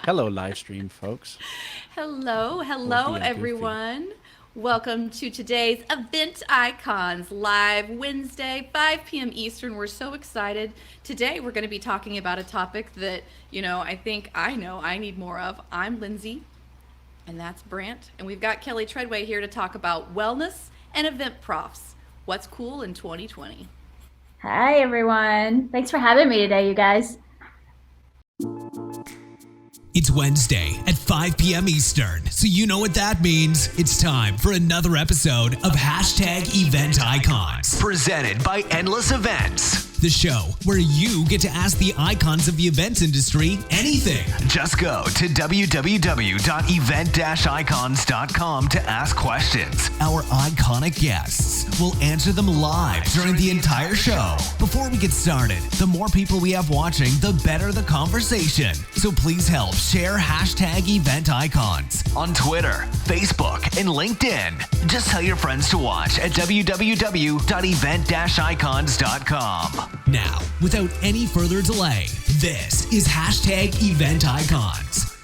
Hello, live stream folks. We're Hello, being goofy. everyone. Welcome to today's Event Icons live Wednesday, 5 p.m. Eastern. We're so excited. Today, we're going to be talking about a topic that, I think I know I need more of. I'm Lindsay, and that's Brandt. And we've got Kelly Treadway here to talk about wellness and event profs. What's cool in 2020? Hi, everyone. Thanks for having me today, you guys. It's Wednesday at 5 p.m. Eastern, so you know what that means. It's time for another episode of Hashtag Event Icons. Presented by Endless Events. The show where you get to ask the icons of the events industry anything. Just go to www.event-icons.com to ask questions. Our iconic guests will answer them live during the entire show. Before we get started, the more people we have watching, the better the conversation. So please help share Hashtag Event Icons On Twitter, Facebook, and LinkedIn. Just tell your friends to watch at www.event-icons.com. Now, without any further delay, this is Hashtag Event Icons.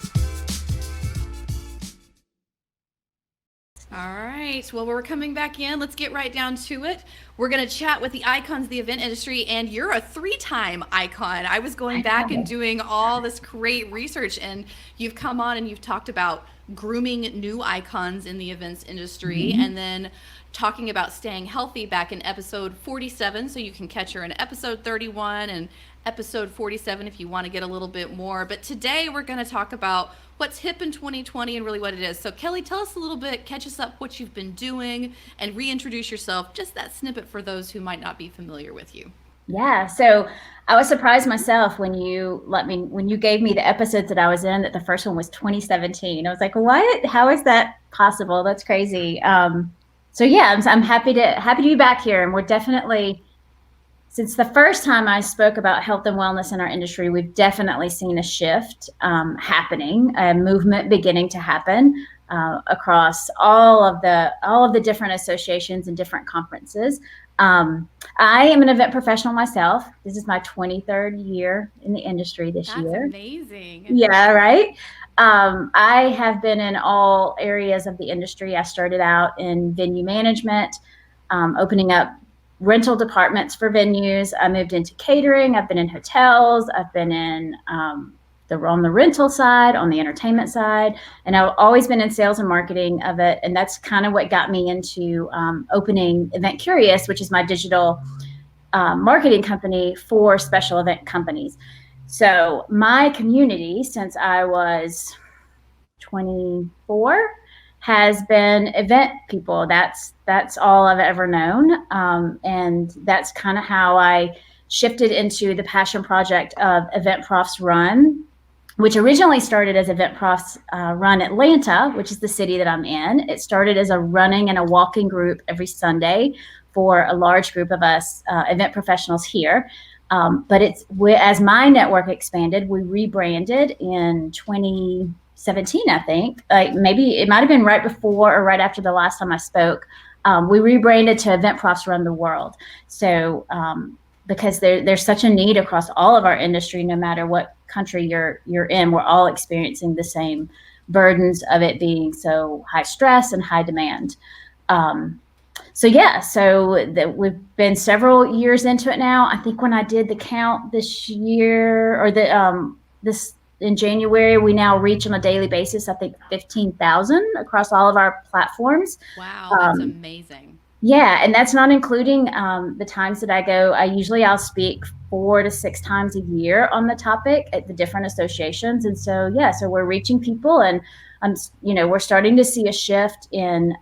All right. Well, we're coming back in. Let's get right down to it. We're going to chat with the icons of the event industry, and you're a 3-time icon. I was going back and doing all this great research, and you've come on and you've talked about grooming new icons in the events industry, and then talking about staying healthy back in episode 47. So you can catch her in episode 31 and episode 47 if you want to get a little bit more. But today we're going to talk about what's hip in 2020 and really what it is. So Kelly, tell us a little bit, catch us up what you've been doing, and reintroduce yourself, just that snippet for those who might not be familiar with you. Yeah, so I was surprised myself when you gave me the episodes that I was in, that the first one was 2017. I was like, what? How is that possible? That's crazy. So yeah, I'm happy to be back here, and we're definitely, since the first time I spoke about health and wellness in our industry, we've definitely seen a shift happening, a movement beginning to happen across all of the different associations and different conferences. I am an event professional myself. This is my 23rd year in the industry this year. That's amazing. Yeah, right. I have been in all areas of the industry. I started out in venue management, opening up rental departments for venues. I moved into catering. I've been in hotels. I've been in on the rental side, on the entertainment side, and I've always been in sales and marketing of it. And that's kind of what got me into opening Event Curious, which is my digital marketing company for special event companies. So my community, since I was 24, has been event people. That's all I've ever known. And that's kind of how I shifted into the passion project of Event Profs Run, which originally started as Event Profs Run Atlanta, which is the city that I'm in. It started as a running and a walking group every Sunday for a large group of us event professionals here. But as my network expanded, we rebranded in 2017, I think. Like maybe it might have been right before or right after the last time I spoke. We rebranded to Event Profs Run the World. So because there's such a need across all of our industry, no matter what country you're in, we're all experiencing the same burdens of it being so high stress and high demand. So we've been several years into it now. I think when I did the count this year, or this in January, we now reach on a daily basis, I think 15,000 across all of our platforms. Wow, that's amazing. Yeah, and that's not including the times that I go. I'll speak 4 to 6 times a year on the topic at the different associations, and so we're reaching people, and we're starting to see a shift in.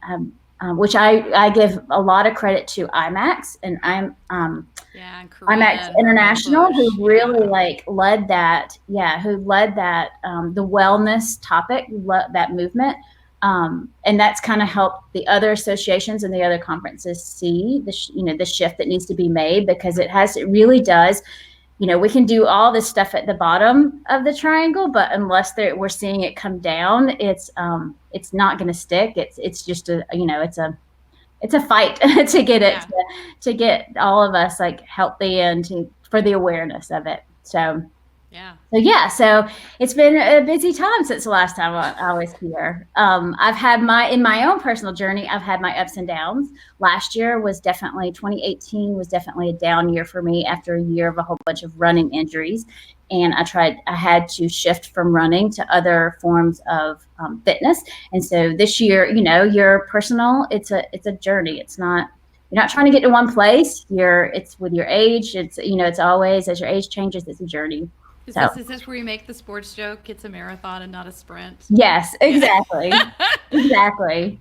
Which I give a lot of credit to IMAX and IMAX International, who really led that. Yeah, who led that the wellness topic, that movement, and that's kind of helped the other associations and the other conferences see the shift that needs to be made, because it really does. We can do all this stuff at the bottom of the triangle, but unless we're seeing it come down, it's not going to stick. It's just it's a fight to get it to get all of us healthy and for the awareness of it. So Yeah. So yeah, so it's been a busy time since the last time I was here. I've had in my own personal journey, I've had my ups and downs. Last year was definitely 2018 was definitely a down year for me after a year of a whole bunch of running injuries, and I had to shift from running to other forms of fitness. And so this year, your personal, it's a journey. It's not. You're not trying to get to one place. It's with your age. It's always, as your age changes, it's a journey. Is this where you make the sports joke? It's a marathon and not a sprint. Yes, exactly. Exactly.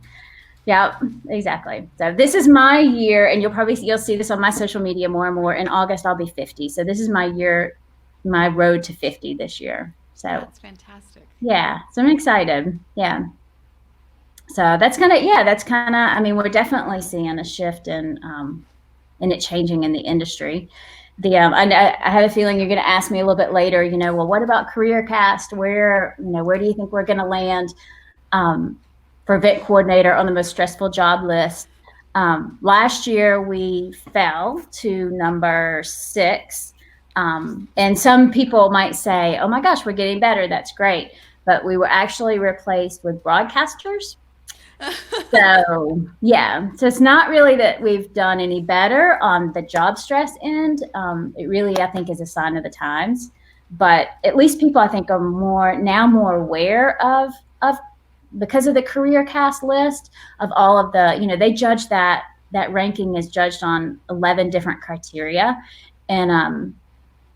Yep, exactly. So this is my year, and you'll see this on my social media more and more. In August, I'll be 50. So this is my year, my road to 50 this year. So that's fantastic. Yeah. So I'm excited. Yeah. So that's kind of, I mean, we're definitely seeing a shift in it changing in the industry. I have a feeling you're going to ask me a little bit later, well, what about Careercast? Where do you think we're going to land for event coordinator on the most stressful job list? Last year, we fell to number 6. And some people might say, oh my gosh, we're getting better. That's great. But we were actually replaced with broadcasters. So it's not really that we've done any better on the job stress end. It really, I think, is a sign of the times. But at least people, I think, are more aware of because of the Careercast list of all of the, they judge that ranking is judged on 11 different criteria, and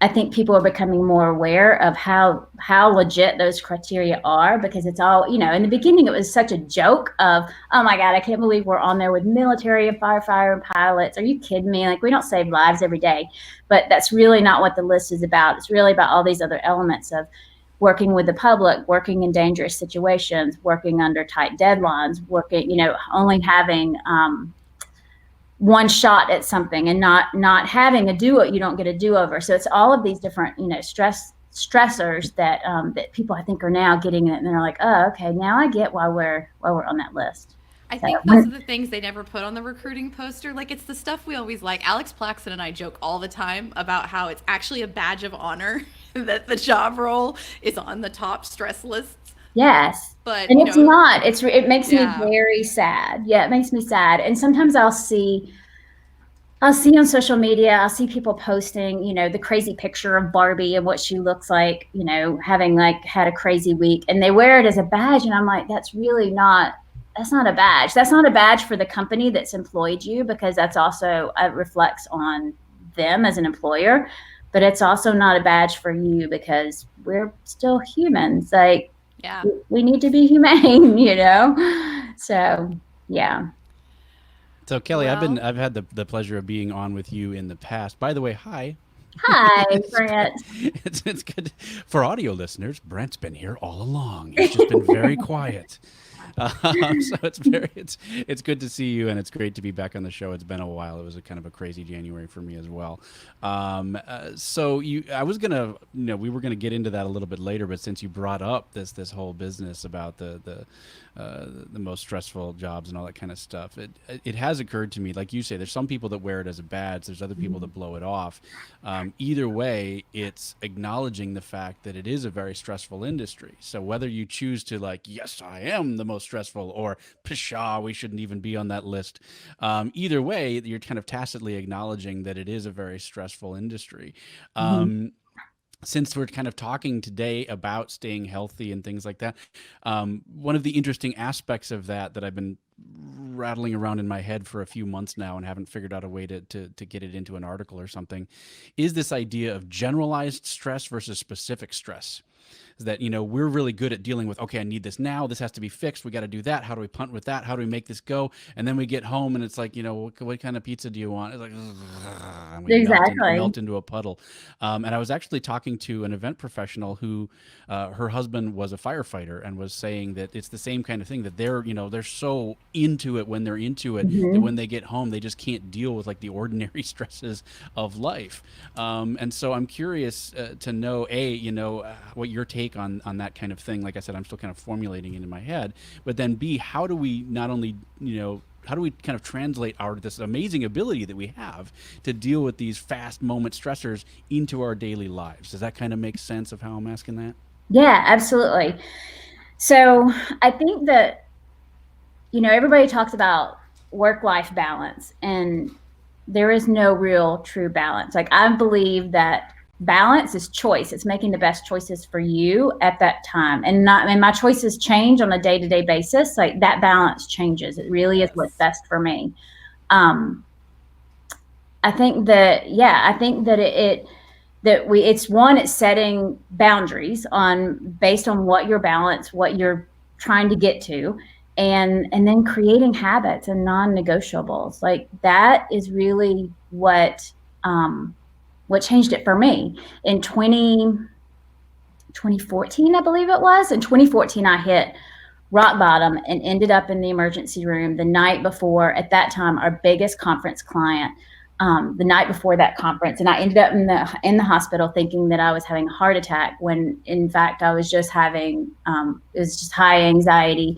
I think people are becoming more aware of how legit those criteria are, because it's all, in the beginning, it was such a joke of, oh my God, I can't believe we're on there with military and firefighter and pilots. Are you kidding me? Like, we don't save lives every day. But that's really not what the list is about. It's really about all these other elements of working with the public, working in dangerous situations, working under tight deadlines, working, only having one shot at something, and not having you don't get a do-over. So it's all of these different, stressors that that people, I think, are now getting it, and they're like, oh, okay, now I get why we're on that list. I think those are the things they never put on the recruiting poster. Like, it's the stuff we always like. Alex Plaxton and I joke all the time about how it's actually a badge of honor that the job role is on the top stress lists. Yes. But it's not. It makes me very sad. Yeah, it makes me sad. And sometimes I'll see on social media, I'll see people posting, the crazy picture of Barbie and what she looks like, having had a crazy week, and they wear it as a badge. And I'm like, that's not a badge. That's not a badge for the company that's employed you, because that's also reflects on them as an employer. But it's also not a badge for you, because we're still humans. Like, yeah, we need to be humane, So, yeah. So Kelly, I've had the pleasure of being on with you in the past. By the way, hi. Hi, Brandt. It's good for audio listeners. Brent's been here all along. He's just been very quiet. So it's good to see you, and it's great to be back on the show. It's been a while. It was a kind of a crazy January for me as well. So I was gonna, we were gonna get into that a little bit later, but since you brought up this whole business about the most stressful jobs and all that kind of stuff, it has occurred to me, like you say, there's some people that wear it as a badge. There's other people that blow it off. Either way, it's acknowledging the fact that it is a very stressful industry. So whether you choose to yes, I am the most stressful, or pshaw, we shouldn't even be on that list. Either way, you're kind of tacitly acknowledging that it is a very stressful industry. Since we're kind of talking today about staying healthy and things like that, one of the interesting aspects of that I've been rattling around in my head for a few months now and haven't figured out a way to get it into an article or something, is this idea of generalized stress versus specific stress. Is that, we're really good at dealing with, okay, I need this now. This has to be fixed. We got to do that. How do we punt with that? How do we make this go? And then we get home and it's like, what kind of pizza do you want? It's like, and we melt into a puddle. And I was actually talking to an event professional who, her husband was a firefighter, and was saying that it's the same kind of thing, that they're so into it when they're into it, that when they get home, they just can't deal with the ordinary stresses of life. And so I'm curious to know, what your your take on that kind of thing. Like I said, I'm still kind of formulating it in my head. But then B, how do we not only, how do we kind of translate this amazing ability that we have to deal with these fast moment stressors into our daily lives? Does that kind of make sense of how I'm asking that? Yeah, absolutely. So I think that, everybody talks about work-life balance, and there is no real true balance. Like, I believe that balance is choice. It's making the best choices for you at that time, and my choices change on a day-to-day basis. Like, that balance changes. It really is what's best for me. I think that it's setting boundaries based on what your balance, what you're trying to get to, and then creating habits and non-negotiables. Like, that is really what changed it for me. In 2014, I believe it was. In 2014, I hit rock bottom and ended up in the emergency room the night before, at that time, our biggest conference client. The night before that conference, and I ended up in the hospital thinking that I was having a heart attack, when in fact I was just having it was just high anxiety,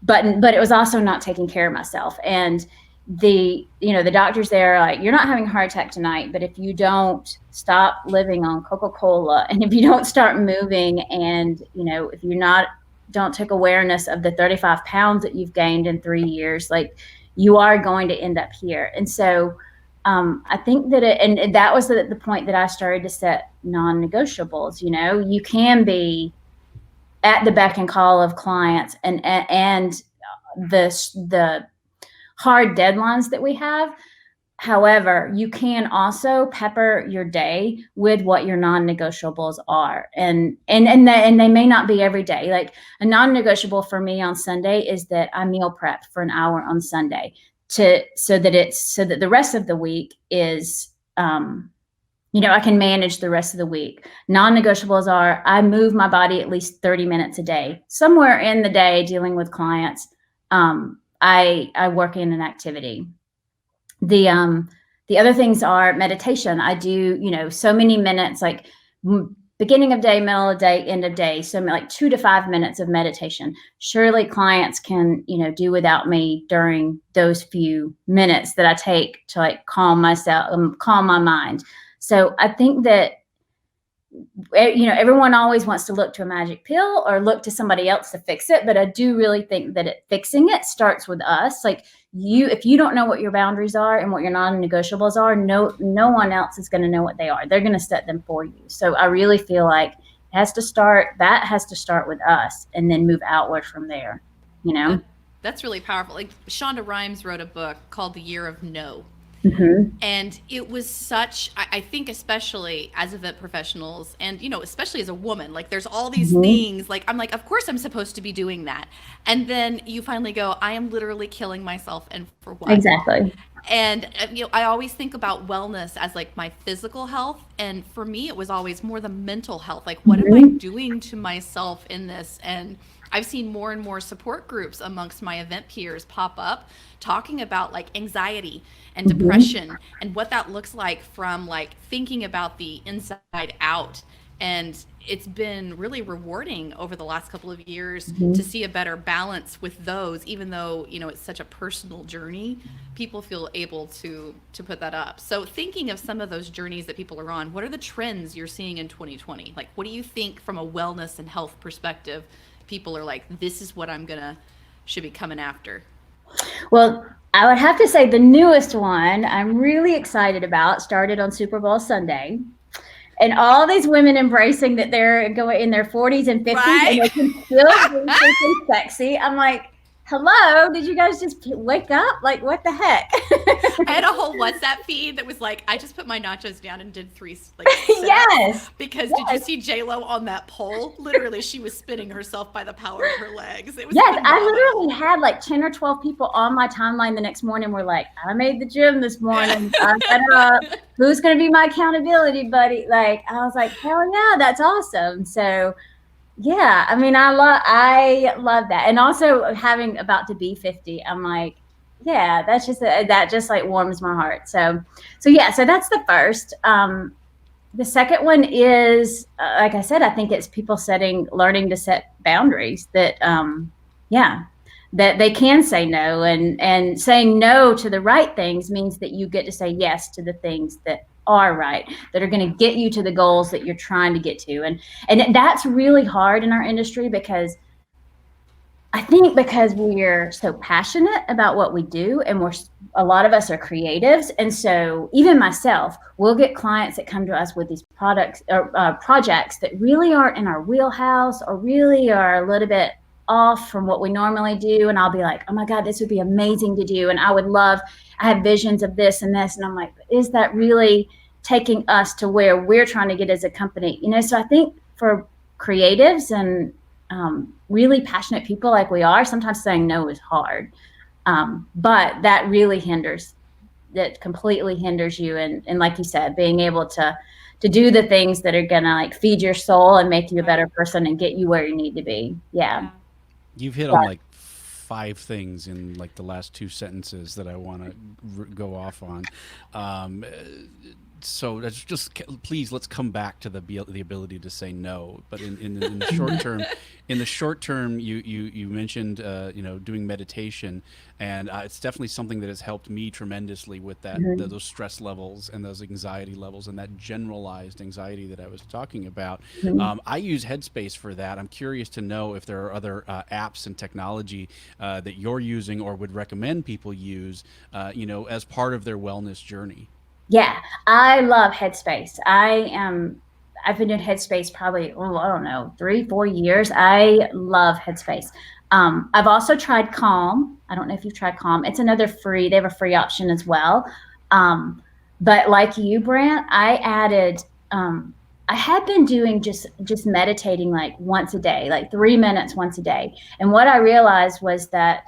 but it was also not taking care of myself. And the doctors there are like, you're not having a heart attack tonight, but if you don't stop living on Coca-Cola, and if you don't start moving, and if you don't take awareness of the 35 pounds that you've gained in 3 years, like, you are going to end up here. And so I think that and that was the point that I started to set non-negotiables. You can be at the beck and call of clients and the hard deadlines that we have. However, you can also pepper your day with what your non-negotiables are, and they may not be every day. Like, a non-negotiable for me on Sunday is that I meal prep for an hour on Sunday so that the rest of the week is, I can manage the rest of the week. Non-negotiables are, I move my body at least 30 minutes a day. Somewhere in the day, dealing with clients, I work in an activity. The other things are meditation. I do, so many minutes, like beginning of day, middle of day, end of day. So like 2 to 5 minutes of meditation. Surely clients can, do without me during those few minutes that I take to like calm myself, calm my mind. So I think that, everyone always wants to look to a magic pill or look to somebody else to fix it. But I do really think that fixing it starts with us. Like, if you don't know what your boundaries are and what your non-negotiables are, no one else is going to know what they are. They're going to set them for you. So I really feel like that has to start with us, and then move outward from there, That's really powerful. Like, Shonda Rhimes wrote a book called The Year of No. Mm-hmm. And it was I think, especially as event professionals, and, especially as a woman, like, there's all these things, like, I'm like, of course I'm supposed to be doing that. And then you finally go, I am literally killing myself, and for what? Exactly. And, I always think about wellness as like my physical health. And for me, it was always more the mental health. Like, what am I doing to myself in this? And I've seen more and more support groups amongst my event peers pop up talking about like anxiety and depression and what that looks like from like thinking about the inside out. And it's been really rewarding over the last couple of years to see a better balance with those, even though, it's such a personal journey, people feel able to put that up. So thinking of some of those journeys that people are on, what are the trends you're seeing in 2020? Like, what do you think from a wellness and health perspective, people are like, this is what should be coming after? Well, I would have to say the newest one I'm really excited about started on Super Bowl Sunday. And all these women embracing that they're going in their 40s and 50s, right? And they can still be super sexy. I'm like, hello, did you guys just wake up? Like, what the heck? I had a whole WhatsApp feed that was like, I just put my nachos down and did 3 like yes. Because did you see J-Lo on that pole? Literally, she was spinning herself by the power of her legs. It was phenomenal. I literally had like 10 or 12 people on my timeline the next morning were like, I made the gym this morning. I got up. Who's going to be my accountability buddy? Like, I was like, hell yeah, that's awesome. So yeah, I mean, I love that. And also having about to be 50, I'm like, yeah, that just like warms my heart. So yeah, so that's the first. The second one is, like I said, I think it's people learning to set boundaries that, yeah, that they can say no, and saying no to the right things means that you get to say yes to the things that are right, that are going to get you to the goals that you're trying to get to. And that's really hard in our industry, because I think because we're so passionate about what we do, and a lot of us are creatives. And so even myself, we'll get clients that come to us with these products or projects that really aren't in our wheelhouse, or really are a little bit off from what we normally do. And I'll be like, oh my God, this would be amazing to do. And I have visions of this and this. And I'm like, is that really taking us to where we're trying to get as a company? So I think for creatives and really passionate people like we are, sometimes saying no is hard. But that completely hinders you. And like you said, being able to do the things that are going to like feed your soul and make you a better person and get you where you need to be. Yeah. You've hit on like 5 things in like the last 2 sentences that I want to go off on. So that's just, please, let's come back to the ability to say no. But in the short term, you mentioned doing meditation, and it's definitely something that has helped me tremendously with that those stress levels and those anxiety levels and that generalized anxiety that I was talking about. I use Headspace for that. I'm curious to know if there are other apps and technology that you're using or would recommend people use, as part of their wellness journey. Yeah, I love Headspace. I've been doing Headspace probably, I don't know, 3-4 years. I love Headspace. I've also tried Calm. I don't know if you've tried Calm. It's another they have a free option as well. But like you, Brandt, I had been doing just meditating like once a day, like 3 minutes once a day. And what I realized was that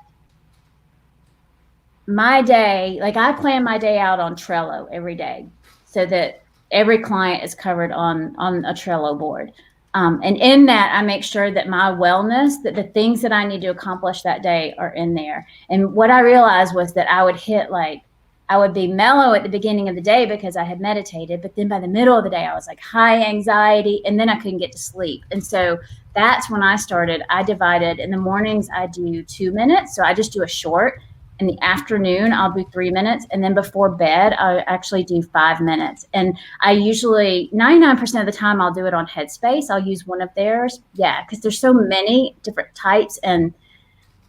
my day, like I plan my day out on Trello every day, so that every client is covered on a Trello board. And in that, I make sure that my wellness, that the things that I need to accomplish that day are in there. And what I realized was that I would be mellow at the beginning of the day because I had meditated, but then by the middle of the day, I was like high anxiety, and then I couldn't get to sleep. And so that's when I started. I divided in the mornings, I do 2 minutes. So I just do a short. In the afternoon, I'll do 3 minutes. And then before bed, I actually do 5 minutes. And I usually, 99% of the time, I'll do it on Headspace. I'll use one of theirs. Yeah, because there's so many different types. And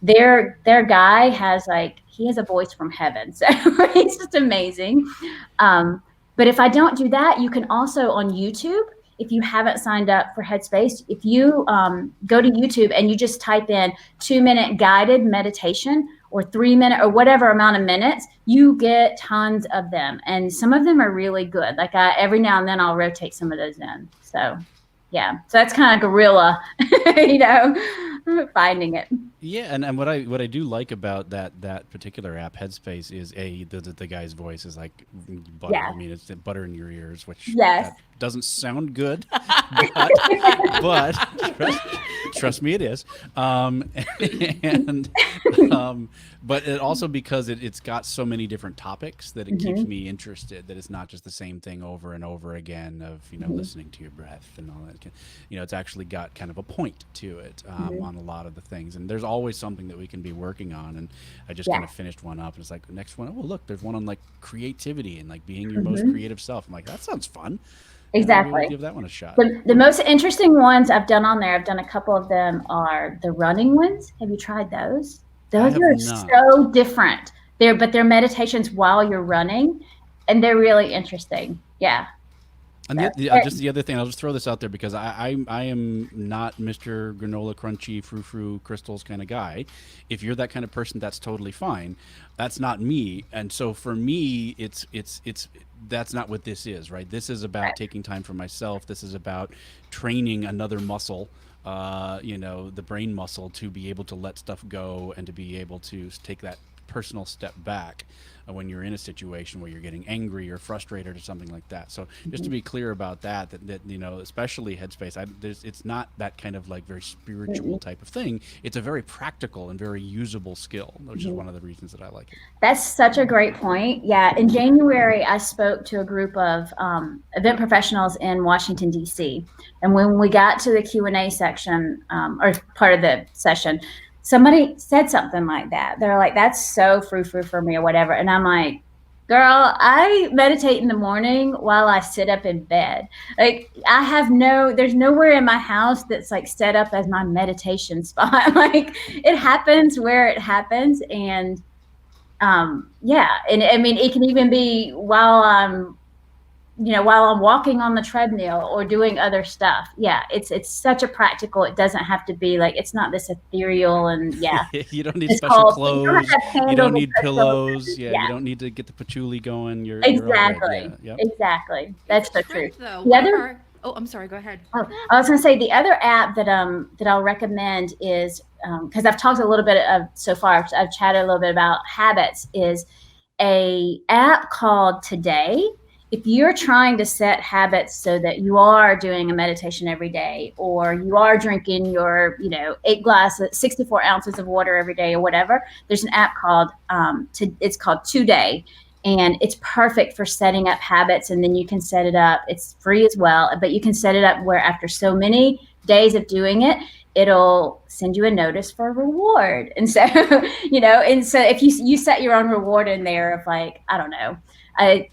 their guy he has a voice from heaven. So he's just amazing. But if I don't do that, you can also on YouTube, if you haven't signed up for Headspace, if you go to YouTube and you just type in 2-minute guided meditation, or 3 minute or whatever amount of minutes, you get tons of them. And some of them are really good. Like every now and then I'll rotate some of those in. So yeah, so that's kind of guerrilla, finding it. Yeah, and what I do like about that particular app, Headspace, is the guy's voice is like butter. Yeah. I mean, it's butter in your ears, which Yes. that doesn't sound good, but trust me, it is. But it also, because it's got so many different topics that it keeps me interested. That it's not just the same thing over and over again of listening to your breath and all that. It's actually got kind of a point to it on a lot of the things. And there's always something that we can be working on. And I just kind of finished one up, and it's like the next one. Oh, look, there's one on like creativity and like being your most creative self. I'm like, that sounds fun. Exactly. We'll give that one a shot. The most interesting ones I've done on there, I've done a couple of them, are the running ones. Have you tried those? Those are so different. They're meditations while you're running, and they're really interesting. Yeah. And just the other thing, I'll just throw this out there because I am not Mr. Granola Crunchy frou crystals kind of guy. If you're that kind of person, that's totally fine. That's not me. And so for me, it's that's not what this is, right? This is about taking time for myself. This is about training another muscle, the brain muscle, to be able to let stuff go and to be able to take that personal step back when you're in a situation where you're getting angry or frustrated or something like that. So just to be clear about that especially Headspace, it's not that kind of like very spiritual type of thing. It's a very practical and very usable skill, which is one of the reasons that I like it. That's such a great point. Yeah. In January, I spoke to a group of event professionals in Washington, D.C. And when we got to the Q&A section, or part of the session, somebody said something like that. They're like, that's so frou-frou for me or whatever. And I'm like, girl, I meditate in the morning while I sit up in bed. Like there's nowhere in my house that's like set up as my meditation spot. Like it happens where it happens. And yeah. And I mean, it can even be while I'm walking on the treadmill or doing other stuff. Yeah, it's such a practical. It doesn't have to be like, it's not this ethereal and you don't need special clothes. You don't need pillows. Yeah, yeah, you don't need to get the patchouli going. Exactly. Yep. Exactly. That's the truth. Though. The other, I'm sorry. Go ahead. I was going to say the other app that I'll recommend is because I've talked a little bit so far. I've chatted a little bit about habits. Is a app called Today. If you're trying to set habits so that you are doing a meditation every day, or you are drinking your 64 ounces of water every day or whatever, there's an app called it's called Today. And it's perfect for setting up habits. And then you can set it up. It's free as well, but you can set it up where after so many days of doing it, it'll send you a notice for a reward. And so, and so if you set your own reward in there of like, I don't know, I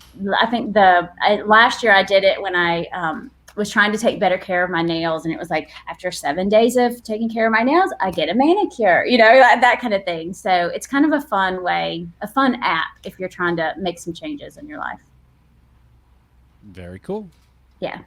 think last year I did it when I was trying to take better care of my nails, and it was like after 7 days of taking care of my nails, I get a manicure, that kind of thing. So it's kind of a fun app if you're trying to make some changes in your life. Very cool. Yeah.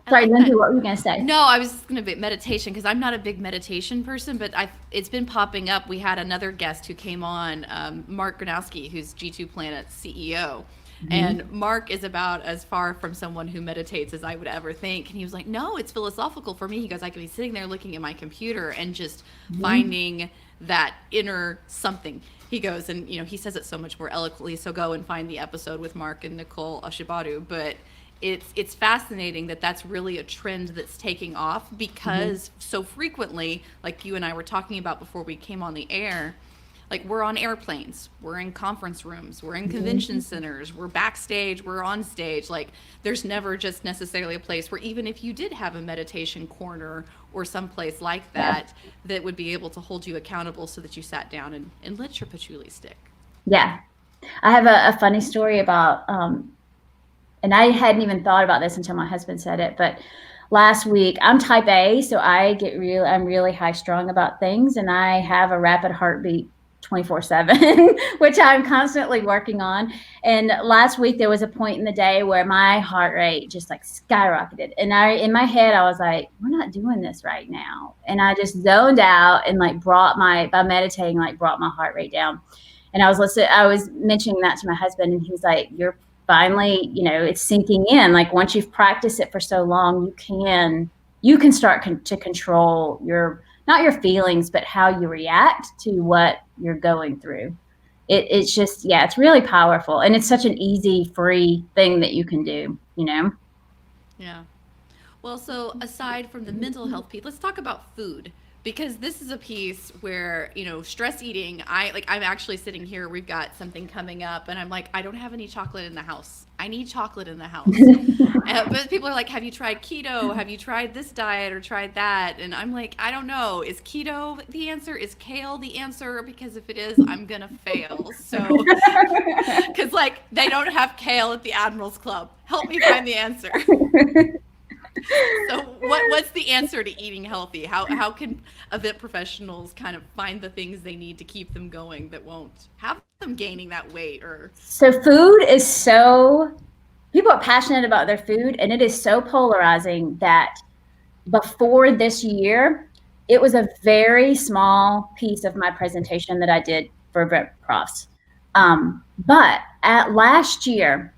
Sorry, Lindsay, what were you going to say? No, I was going to be meditation because I'm not a big meditation person, but it's been popping up. We had another guest who came on, Mark Gronowski, who's G2 Planet's CEO. Mm-hmm. And Mark is about as far from someone who meditates as I would ever think. And he was like, no, it's philosophical for me. He goes, I could be sitting there looking at my computer and just finding that inner something. He goes, and he says it so much more eloquently. So go and find the episode with Mark and Nicole Ashibaru. But it's fascinating that that's really a trend that's taking off because so frequently, like you and I were talking about before we came on the air, like we're on airplanes, we're in conference rooms, we're in convention centers, we're backstage, we're on stage. Like there's never just necessarily a place where even if you did have a meditation corner or someplace like that, that would be able to hold you accountable so that you sat down and let your patchouli stick. Yeah. I have a funny story about, and I hadn't even thought about this until my husband said it, but last week, I'm type A, so I'm really high strung about things, and I have a rapid heartbeat 24/7, which I'm constantly working on. And last week there was a point in the day where my heart rate just like skyrocketed. And in my head, I was like, we're not doing this right now. And I just zoned out and like brought my heart rate down. And I was mentioning that to my husband, and he's like, you're finally, it's sinking in. Like once you've practiced it for so long, you can start to control not your feelings, but how you react to what you're going through. It's just, it's really powerful. And it's such an easy, free thing that you can do, Yeah. Well, so aside from the mental health piece, let's talk about food. Because this is a piece where, stress eating, I'm actually sitting here, we've got something coming up, and I'm like, I don't have any chocolate in the house. I need chocolate in the house. But people are like, have you tried keto? Have you tried this diet or tried that? And I'm like, I don't know. Is keto the answer? Is kale the answer? Because if it is, I'm going to fail. So, because they don't have kale at the Admirals Club. Help me find the answer. So what's the answer to eating healthy? How can event professionals kind of find the things they need to keep them going that won't have them gaining that weight? So food is people are passionate about their food, and it is so polarizing that before this year, it was a very small piece of my presentation that I did for event profs. But at last year,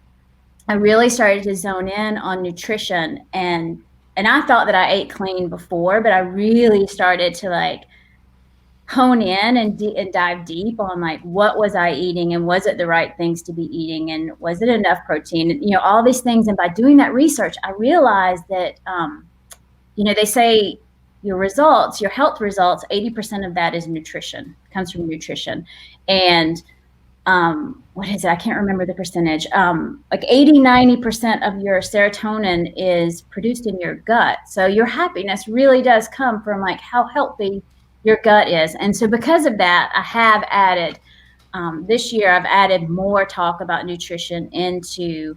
I really started to zone in on nutrition, and I thought that I ate clean before, but I really started to hone in and dive deep on like what was I eating, and was it the right things to be eating, and was it enough protein, and all these things. And by doing that research, I realized that they say your health results, 80% of that is nutrition, comes from nutrition. And what is it? I can't remember the percentage. Like 80-90% of your serotonin is produced in your gut. So your happiness really does come from like how healthy your gut is. And so because of that, I have added, this year, I've added more talk about nutrition into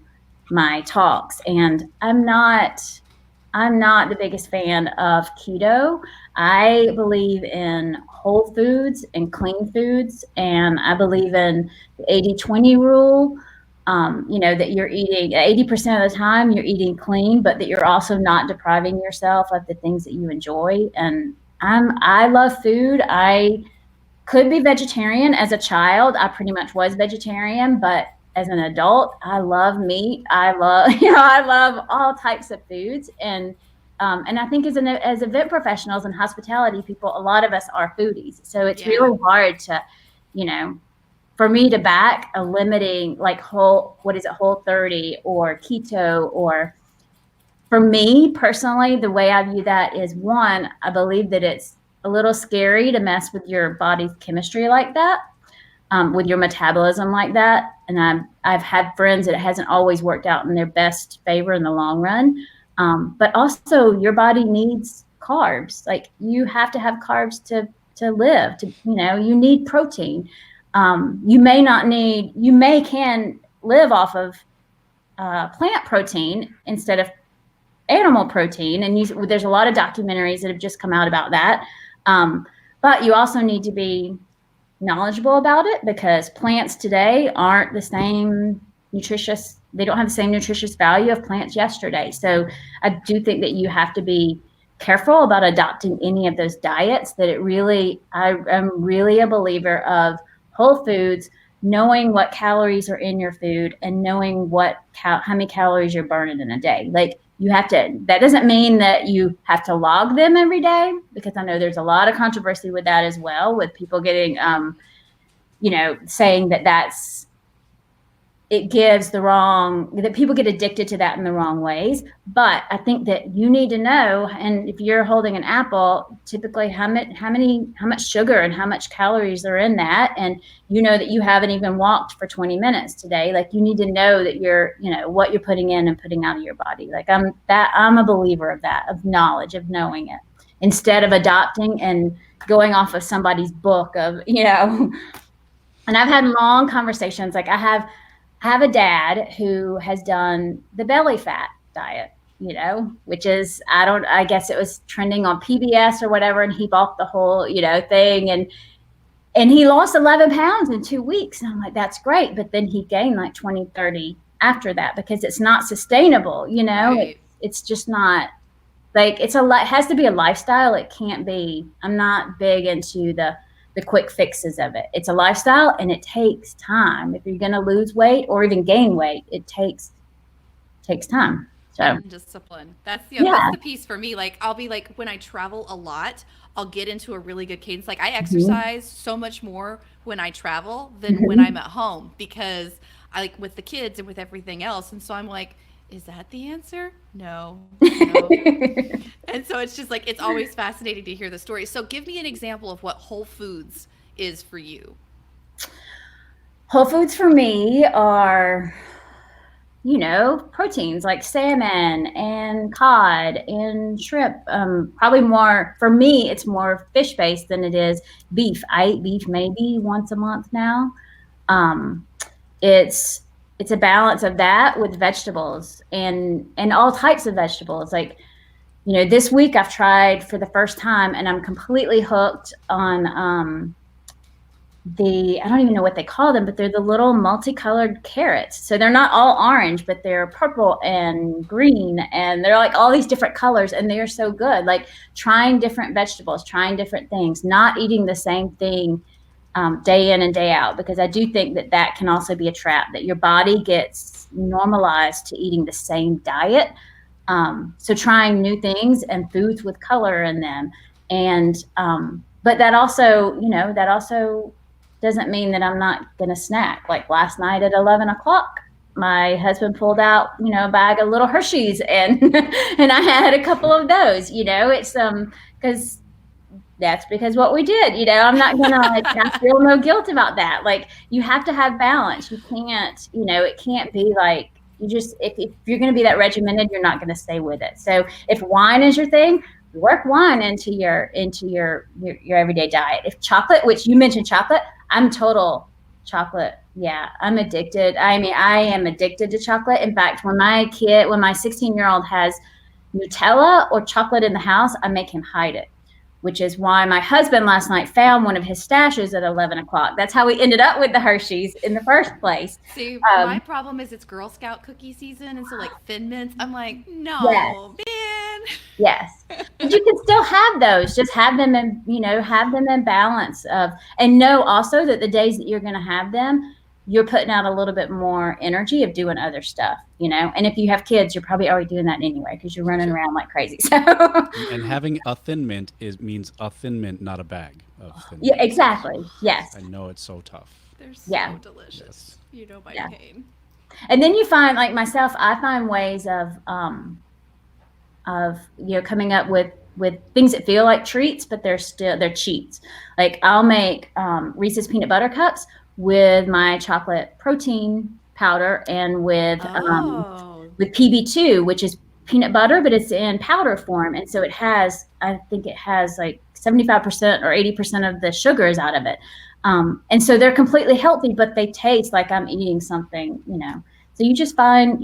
my talks. And I'm not the biggest fan of keto. I believe in whole foods and clean foods. And I believe in the 80-20 rule, that you're eating 80% of the time, you're eating clean, but that you're also not depriving yourself of the things that you enjoy. And I love food. I could be vegetarian. As a child, I pretty much was vegetarian, but as an adult, I love meat. I love, I love all types of foods. And I think as event professionals and hospitality people, a lot of us are foodies. So it's really hard to, for me to back a limiting like Whole 30 or keto. Or for me personally, the way I view that is, one, I believe that it's a little scary to mess with your body's chemistry like that. With your metabolism like that. And I've had friends that it hasn't always worked out in their best favor in the long run. But also your body needs carbs. Like you have to have carbs to live, you need protein. You can live off of plant protein instead of animal protein. And there's a lot of documentaries that have just come out about that. But you also need to be knowledgeable about it, because plants today aren't the same nutritious. They don't have the same nutritious value of plants yesterday. So I do think that you have to be careful about adopting any of those diets. I'm really a believer of whole foods, knowing what calories are in your food and knowing how many calories you're burning in a day. Like that doesn't mean that you have to log them every day, because I know there's a lot of controversy with that as well, with people getting, saying it gives that people get addicted to that in the wrong ways. But I think that you need to know, and if you're holding an apple, typically how much sugar and how much calories are in that. And that you haven't even walked for 20 minutes today. Like you need to know that what you're putting in and putting out of your body. Like I'm a believer of that, of knowledge, of knowing it, instead of adopting and going off of somebody's book of, and I've had long conversations. Like I have a dad who has done the belly fat diet, which is, I guess it was trending on PBS or whatever. And he bought the whole, thing. And he lost 11 pounds in 2 weeks. And I'm like, that's great. But then he gained like 20, 30 after that, because it's not sustainable, Right. It's just not like, it has to be a lifestyle. It can't be, I'm not big into the quick fixes of it. It's a lifestyle, and it takes time. If you're going to lose weight or even gain weight, it takes time. So Discipline. That's the piece for me. Like I'll be like, when I travel a lot, I'll get into a really good cadence. Like I exercise so much more when I travel than when I'm at home, because I like with the kids and with everything else. And so I'm like, is that the answer? No. And so it's just like, it's always fascinating to hear the story. So give me an example of what whole foods is for you. Whole foods for me are, proteins like salmon and cod and shrimp. Probably more, for me, it's more fish-based than it is beef. I eat beef maybe once a month now. It's a balance of that with vegetables and all types of vegetables. Like, this week I've tried for the first time, and I'm completely hooked on I don't even know what they call them, but they're the little multicolored carrots. So they're not all orange, but they're purple and green, and they're like all these different colors, and they are so good. Like trying different vegetables, trying different things, not eating the same thing day in and day out, because I do think that can also be a trap, that your body gets normalized to eating the same diet. So trying new things and foods with color in them, and but that also, that also doesn't mean that I'm not going to snack. Like last night at 11 o'clock, my husband pulled out, a bag of little Hershey's and, and I had a couple of those, it's, cause that's because what we did, I'm not going to I feel no guilt about that. Like you have to have balance. You can't, it can't be like, if you're going to be that regimented, you're not going to stay with it. So if wine is your thing, work wine into your everyday diet. If chocolate, which you mentioned chocolate, I'm total chocolate. Yeah, I'm addicted. I mean, I am addicted to chocolate. In fact, when my 16-year-old has Nutella or chocolate in the house, I make him hide it, which is why my husband last night found one of his stashes at 11 o'clock. That's how we ended up with the Hershey's in the first place. See, my problem is it's Girl Scout cookie season, and so like Thin Mints, I'm like, no, man. Yes, but you can still have those. Just have them in balance and know also that the days that you're going to have them, you're putting out a little bit more energy of doing other stuff, and if you have kids, you're probably already doing that anyway because you're running around like crazy. So and having a Thin Mint means a Thin Mint, not a bag of Thin Mint. Yeah, exactly. Yes. I know it's so tough. They're so delicious. Yes. My pain. And then you find, like myself, I find ways of coming up with things that feel like treats, but they're cheats. Like I'll make Reese's peanut butter cups with my chocolate protein powder and with PB2, which is peanut butter, but it's in powder form. And so I think it has like 75% or 80% of the sugars out of it. And so they're completely healthy, but they taste like I'm eating something, So you just find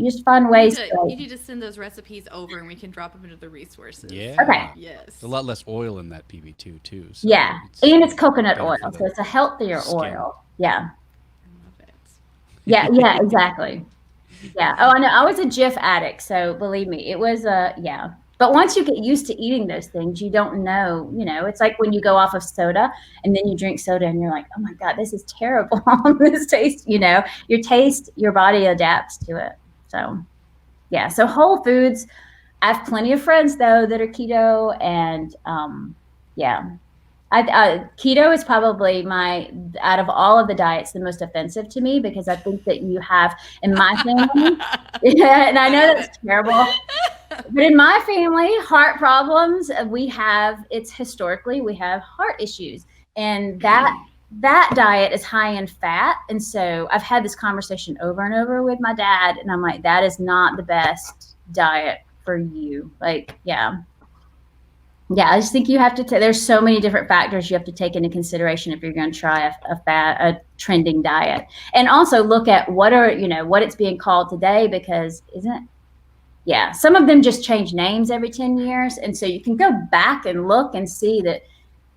ways. You need to send those recipes over, and we can drop them into the resources. Yeah. Okay. Yes. There's a lot less oil in that PB2 too. So yeah, and it's coconut oil, so it's a healthier oil. Yeah. I love it. Yeah, exactly. Yeah. Oh, I know. I was a Jif addict, so believe me, it was yeah. But once you get used to eating those things, you don't know, it's like when you go off of soda and then you drink soda and you're like, oh my God, this is terrible. This taste, your body adapts to it. So, yeah. So whole foods. I have plenty of friends though that are keto, and keto is probably out of all of the diets, the most offensive to me, because I think that you have in my family, and I know that's terrible. But in my family, heart problems, historically, we have heart issues. And that diet is high in fat. And so I've had this conversation over and over with my dad. And I'm like, that is not the best diet for you. Like, yeah, I just think you have to, there's so many different factors you have to take into consideration if you're going to try a trending diet. And also look at what it's being called today, because some of them just change names every 10 years. And so you can go back and look and see that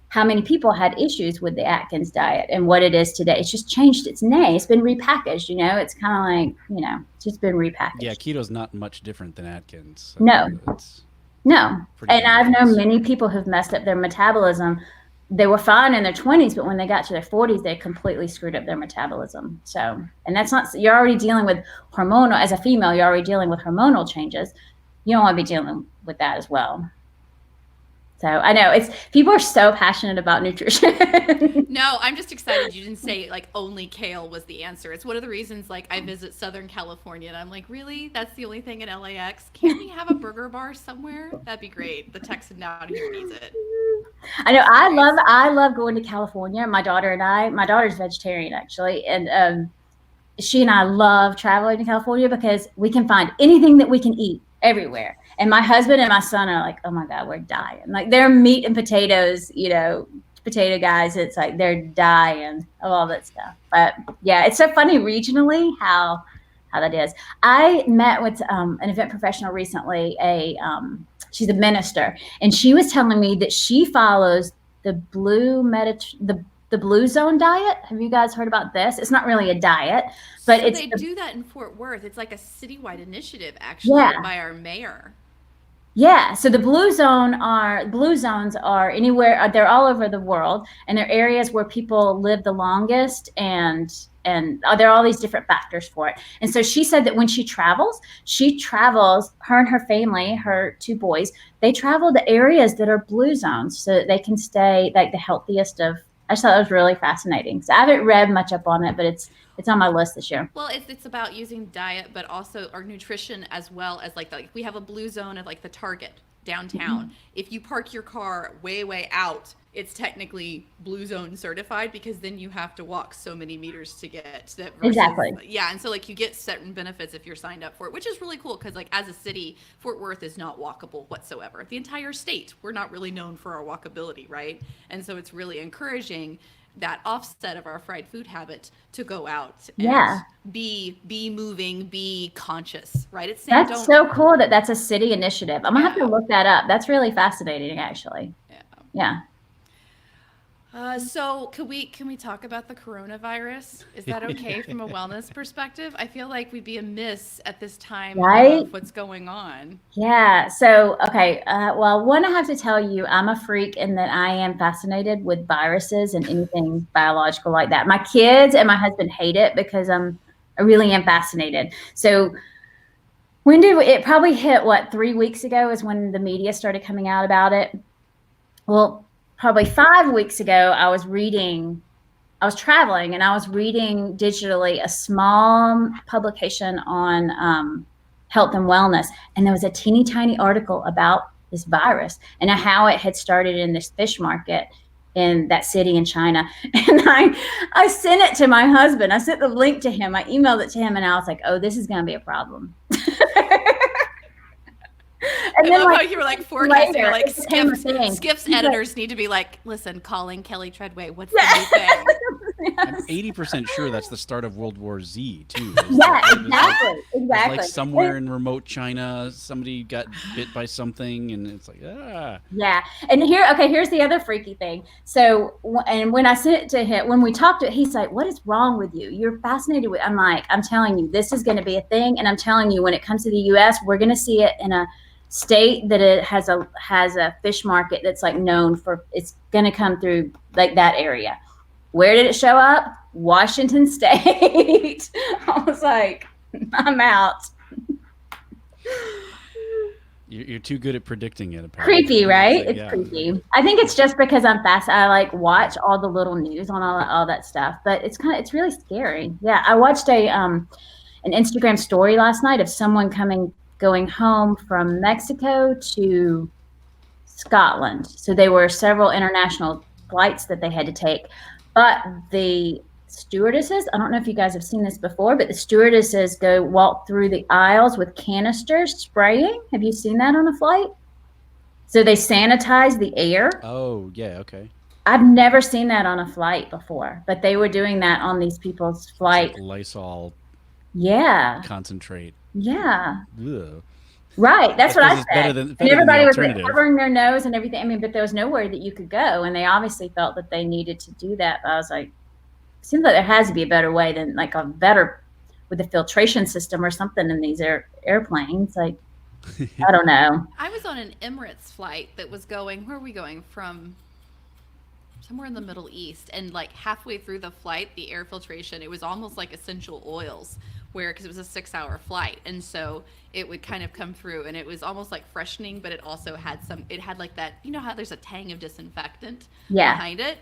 how many people had issues with the Atkins diet and what it is today. It's just changed its name. It's been repackaged, it's kind of like, it's just been repackaged. Yeah, keto's not much different than Atkins. So no. And I've nice. known many people who've messed up their metabolism. They were fine in their 20s, but when they got to their 40s, they completely screwed up their metabolism. So, and that's not, you're already dealing with as a female, you're already dealing with hormonal changes. You don't want to be dealing with that as well. So I know people are so passionate about nutrition. No, I'm just excited you didn't say like only kale was the answer. It's one of the reasons like I visit Southern California and I'm like, really? That's the only thing in LAX? Can't we have a burger bar somewhere? That'd be great. The Texan down here needs it. I know. I love going to California. My daughter's vegetarian actually. And she and I love traveling to California because we can find anything that we can eat everywhere. And my husband and my son are like, oh my God, we're dying. Like they're meat and potatoes, potato guys. It's like they're dying of all that stuff. But yeah, it's so funny regionally how that is. I met with an event professional recently, she's a minister, and she was telling me that she follows the Blue Zone diet. Have you guys heard about this? It's not really a diet, but they do that in Fort Worth. It's like a citywide initiative actually by our mayor. Yeah. So the blue zones are anywhere, they're all over the world, and they're areas where people live the longest and And there are all these different factors for it. And so she said that when she travels, her and her family, her 2 boys, they travel to areas that are blue zones so that they can stay like the healthiest of. I just thought it was really fascinating. So I haven't read much up on it, but it's on my list this year. Well, it's about using diet, but also our nutrition, as well as like we have a blue zone of like the Target downtown. If you park your car way out, it's technically blue zone certified, because then you have to walk so many meters to get to that. Exactly. Yeah, and so like you get certain benefits if you're signed up for it, which is really cool, because like as a city, Fort Worth is not walkable whatsoever. The entire state, we're not really known for our walkability, right? And so it's really encouraging that offset of our fried food habit to go out and be moving, be conscious, right? It's saying that's so cool that's a city initiative. I'm gonna have to look that up. That's really fascinating, actually. Yeah. So can we talk about the coronavirus? Is that okay from a wellness perspective? I feel like we'd be amiss at this time of what's going on. Yeah. So, okay. Well, one, I have to tell you, I'm a freak in that I am fascinated with viruses and anything biological like that. My kids and my husband hate it because I really am fascinated. So when did it probably hit, 3 weeks ago is when the media started coming out about it. Well, probably 5 weeks ago, I was traveling and I was reading digitally a small publication on health and wellness. And there was a teeny tiny article about this virus and how it had started in this fish market in that city in China. And I sent it to my husband. I sent the link to him. I emailed it to him and I was like, oh, this is going to be a problem. And I love how you were like forecasting, like Skiff's editors need to be like, listen, calling Kelly Treadway, what's the new thing? I'm 80% sure that's the start of World War Z too. Exactly. Like somewhere in remote China, somebody got bit by something, and it's like, Yeah, and here's the other freaky thing. So, and when I sent it to him, when we talked to, he's like, "What is wrong with you? You're fascinated with." I'm like, "I'm telling you, this is going to be a thing, and I'm telling you, when it comes to the U.S., we're going to see it in a state that it has a fish market that's like known for. It's going to come through like that area." Where did it show up? Washington State. I was like, I'm out. You're too good at predicting it, apparently. Creepy, right? It's creepy. I think it's just because I'm fast. I like watch all the little news on all that stuff, but it's really scary. Yeah, I watched an Instagram story last night of someone going home from Mexico to Scotland. So there were several international flights that they had to take. But the stewardesses, I don't know if you guys have seen this before, but the stewardesses walk through the aisles with canisters spraying. Have you seen that on a flight? So they sanitize the air. Oh, yeah, okay. I've never seen that on a flight before, but they were doing that on these people's flight. Like Lysol. Yeah. Concentrate. Yeah. Ugh. Right, that's what I said. And everybody was like covering their nose and everything. I mean, but there was nowhere that you could go, and they obviously felt that they needed to do that. But I was like, seems like there has to be a better way than like a better with a filtration system or something in these airplanes. Like, I don't know. I was on an Emirates flight that was going. Where are we going from? Somewhere in the Middle East, and like halfway through the flight, the air filtration, it was almost like essential oils, because it was a 6-hour flight, and so it would kind of come through, and it was almost like freshening, but it also had like that, you know how there's a tang of disinfectant behind it.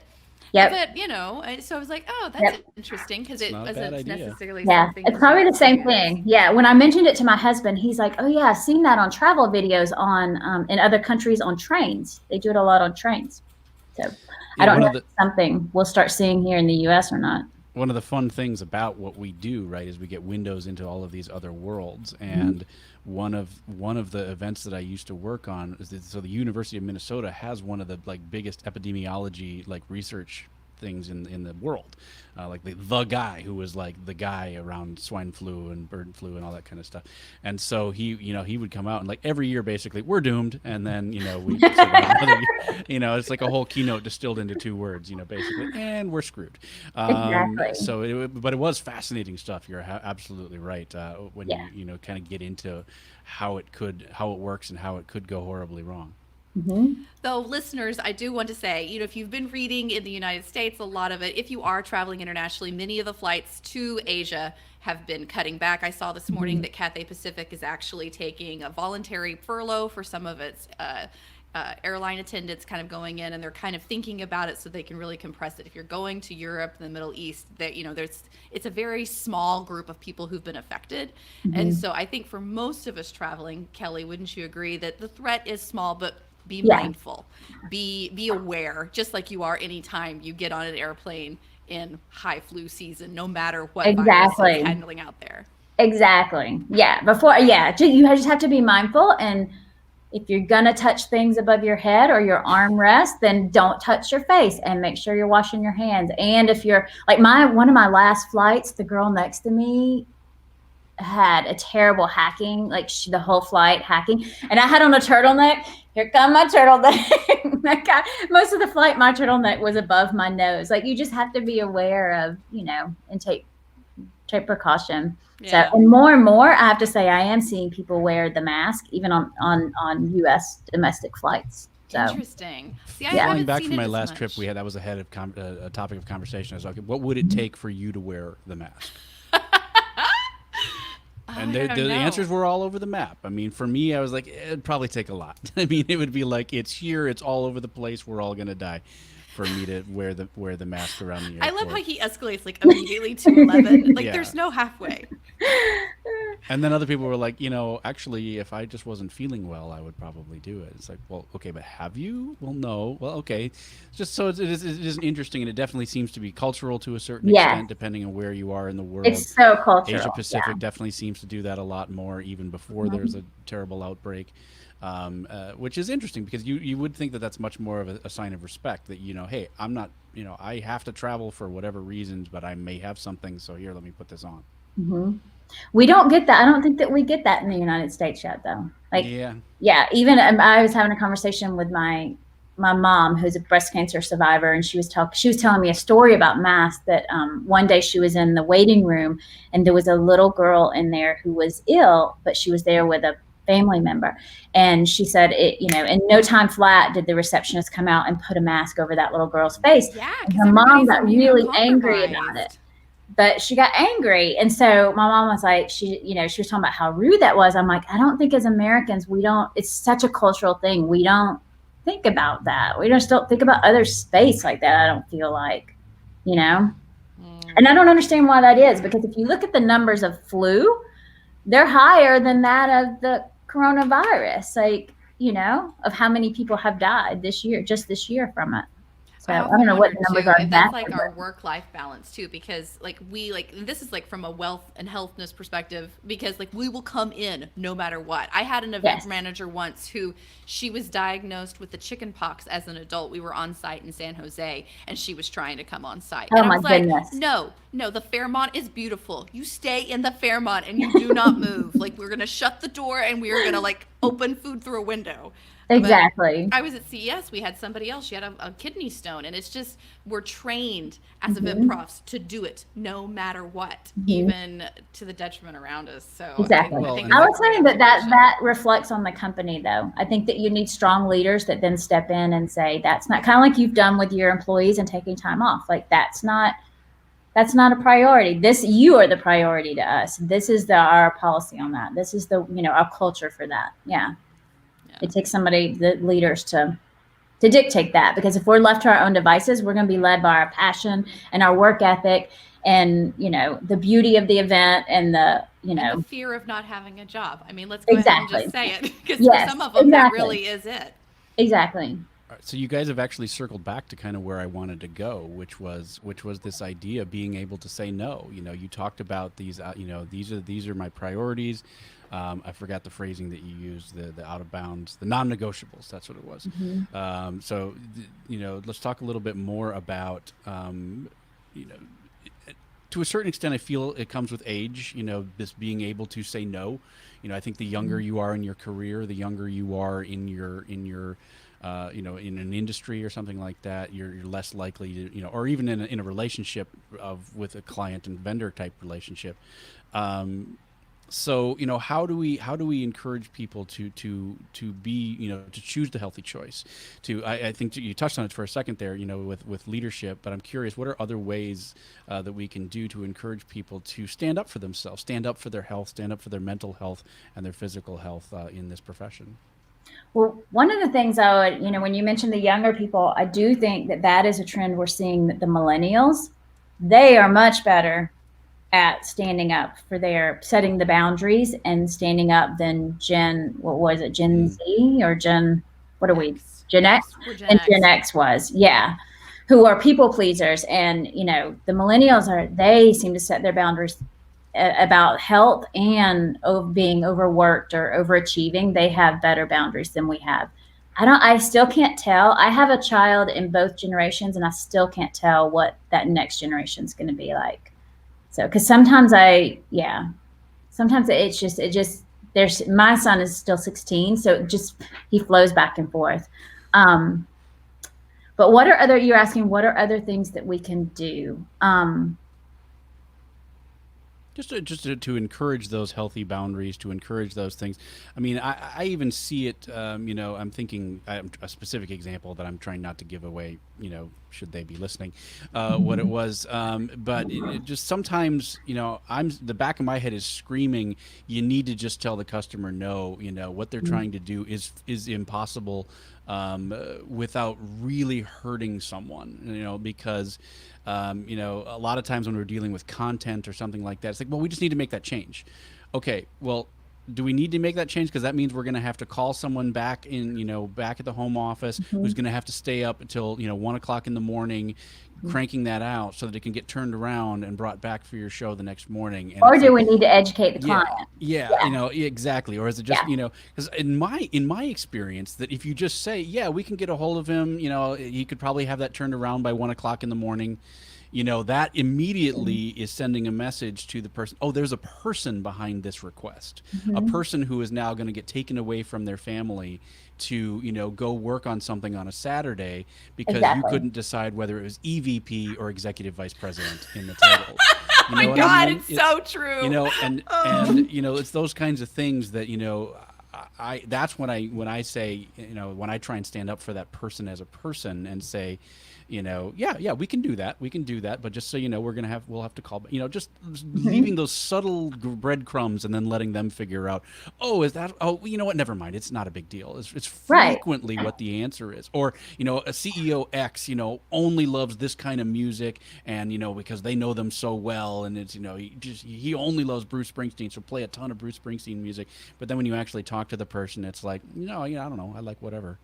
Yeah. But so I was like, oh, that's interesting, because it wasn't necessarily something. It's probably the same thing. Yeah. When I mentioned it to my husband, he's like, oh yeah, I've seen that on travel videos on in other countries on trains. They do it a lot on trains. So I don't know if it's something we'll start seeing here in the U.S. or not. One of the fun things about what we do, right, is we get windows into all of these other worlds. And one of the events that I used to work on is so the University of Minnesota has one of the like biggest epidemiology like research things in the world, like the guy who was like the guy around swine flu and bird flu and all that kind of stuff. And so he would come out and like every year basically we're doomed, and then we survive another year. It's like a whole keynote distilled into 2 words, basically, and we're screwed. Exactly. So but it was fascinating stuff. You're absolutely right when you kind of get into how it works and how it could go horribly wrong. Mm-hmm. Though, listeners, I do want to say, if you've been reading in the United States, a lot of it, if you are traveling internationally, many of the flights to Asia have been cutting back. I saw this morning that Cathay Pacific is actually taking a voluntary furlough for some of its airline attendants, kind of going in, and they're kind of thinking about it so they can really compress it. If you're going to Europe and the Middle East, that it's a very small group of people who've been affected. And so I think for most of us traveling, Kelly, wouldn't you agree that the threat is small, but be mindful, be aware, just like you are anytime you get on an airplane in high flu season, no matter what virus is handling out there. Exactly. Yeah. You just have to be mindful. And if you're going to touch things above your head or your armrest, then don't touch your face and make sure you're washing your hands. And if you're like one of my last flights, the girl next to me had a terrible hacking, the whole flight hacking, and I had on a turtleneck. Here come my turtleneck. Most of the flight, my turtleneck was above my nose. You just have to be aware of, and take precaution. Yeah. So, and more, I have to say, I am seeing people wear the mask even on U.S. domestic flights. So, interesting. See, Flying back from my last trip, that was a topic of conversation. I was like, what would it take for you to wear the mask? And the answers were all over the map. I mean, for me, I was like, it'd probably take a lot. I mean, it would be like, it's here, it's all over the place, we're all going to die, for me to wear the mask around the airport. I love how he escalates immediately to 11. There's no halfway. And then other people were like, actually, if I just wasn't feeling well, I would probably do it. It's like, well, okay, but have you? Well, no. Well, okay. Just so it is interesting, and it definitely seems to be cultural to a certain extent, depending on where you are in the world. It's so cultural. Asia Pacific definitely seems to do that a lot more, even before there's a terrible outbreak. Which is interesting, because you would think that that's much more of a sign of respect, that, hey, I'm not, I have to travel for whatever reasons, but I may have something, so here, let me put this on. Mm-hmm. We don't get that. I don't think that we get that in the United States yet, though. Even I was having a conversation with my mom, who's a breast cancer survivor, and she was telling me a story about masks, that one day she was in the waiting room, and there was a little girl in there who was ill, but she was there with a family member, and she said, in no time flat did the receptionist come out and put a mask over that little girl's face. And her mom got really angry about it. But she got angry, and so my mom was like, she was talking about how rude that was. I'm like, I don't think as Americans it's such a cultural thing. We don't think about that. We just don't think about other space like that. I don't feel like, and I don't understand why that is, because if you look at the numbers of flu, they're higher than that of the coronavirus, of how many people have died this year from it. So I don't know what the numbers are. And that's our work-life balance too, because this is from a wealth and healthness perspective, because we will come in no matter what. I had an event manager once who, she was diagnosed with the chicken pox as an adult. We were on site in San Jose, and she was trying to come on site. Oh, and I was my goodness. No, the Fairmont is beautiful. You stay in the Fairmont and you do not move. We're going to shut the door, and we are going to open food through a window. Exactly. But I was at CES. We had somebody else. She had a kidney stone, and it's just, we're trained as event profs to do it no matter what, even to the detriment around us. So exactly. I would say that reflects on the company, though. I think that you need strong leaders that then step in and say, that's not, kind of like you've done with your employees and taking time off. That's not a priority. You are the priority to us. This is our policy on that. This is our culture for that. Yeah. It takes the leaders to dictate that, because if we're left to our own devices, we're going to be led by our passion and our work ethic, and the beauty of the event, and the fear of not having a job. I mean, let's go ahead and just say it, because for some of them that really is it. Exactly. All right, so you guys have actually circled back to kind of where I wanted to go, which was this idea of being able to say no. You talked about these. These are my priorities. I forgot the phrasing that you used, the out of bounds, the non-negotiables. That's what it was. Mm-hmm. So let's talk a little bit more about, to a certain extent, I feel it comes with age, this being able to say no. I think the younger you are in your career, the younger you are in your in an industry or something like that, you're less likely to, or even in a relationship with a client and vendor type relationship. So, how do we encourage people to be, to choose the healthy choice? I think you touched on it for a second there, with leadership, but I'm curious, what are other ways that we can do to encourage people to stand up for themselves, stand up for their health, stand up for their mental health and their physical health in this profession? Well, one of the things I would, when you mentioned the younger people, I do think that is a trend we're seeing, that the millennials, they are much better at standing up for setting the boundaries and standing up than Gen Z or what are we, Gen X? We're Gen And X. Gen X was, yeah, who are people pleasers. And, the millennials they seem to set their boundaries about health and being overworked or overachieving. They have better boundaries than we have. I still can't tell. I have a child in both generations, and I still can't tell what that next generation is going to be like. So, because sometimes there's, my son is still 16, so he flows back and forth. But you're asking, what are other things that we can do? Just to encourage those healthy boundaries, to encourage those things. I mean, I even see it, I'm thinking a specific example that I'm trying not to give away, should they be listening, what it was. But it just sometimes, the back of my head is screaming, you need to just tell the customer no, what they're trying to do is impossible without really hurting someone, because a lot of times when we're dealing with content or something like that, it's like, well, we just need to make that change. Okay, well, do we need to make that change? Because that means we're going to have to call someone back back at the home office who's going to have to stay up until 1 o'clock in the morning, cranking that out so that it can get turned around and brought back for your show the next morning. And or do we need to educate the client? Yeah, exactly. Or is it just because in my experience, that if you just say, yeah, we can get a hold of him, he could probably have that turned around by 1 o'clock in the morning. That immediately is sending a message to the person. Oh, there's a person behind this request, a person who is now going to get taken away from their family to, go work on something on a Saturday because you couldn't decide whether it was EVP or executive vice president in the title. Oh my God, it's so true. And it's those kinds of things that, that's when I say, when I try and stand up for that person as a person and say, yeah, we can do that. We can do that. But just so you know, we'll have to call, just leaving those subtle breadcrumbs and then letting them figure out, you know what? Never mind. It's not a big deal. It's frequently what the answer is. Or, a CEO X, only loves this kind of music and, because they know them so well. And it's, he only loves Bruce Springsteen. So play a ton of Bruce Springsteen music. But then when you actually talk to the person, it's like, I don't know. I like whatever.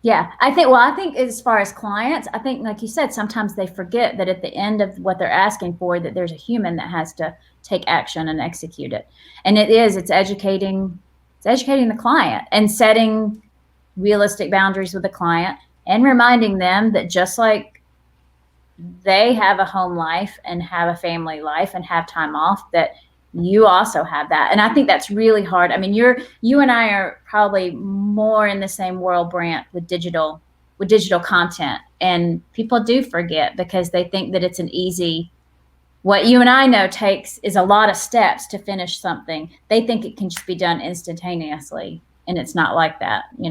Yeah, I think as far as clients, I think, like you said, sometimes they forget that at the end of what they're asking for, that there's a human that has to take action and execute it. And it's educating the client and setting realistic boundaries with the client and reminding them that just like they have a home life and have a family life and have time off, that you also have that. And I think that's really hard. I mean, you and I are probably more in the same world, Brandt, with digital content. And people do forget because they think that it's an easy, what you and I know is a lot of steps to finish something. They think it can just be done instantaneously. And it's not like that, We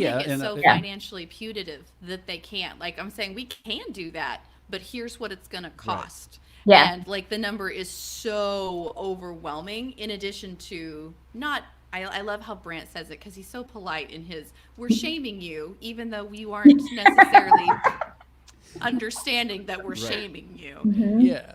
make it so financially putative that they can't. Like I'm saying, we can do that, but here's what it's going to cost. Right. Yeah. And like the number is so overwhelming, in addition to I love how Brandt says it because he's so polite in his, we're shaming you, even though we aren't necessarily understanding that we're shaming you. Mm-hmm. Yeah.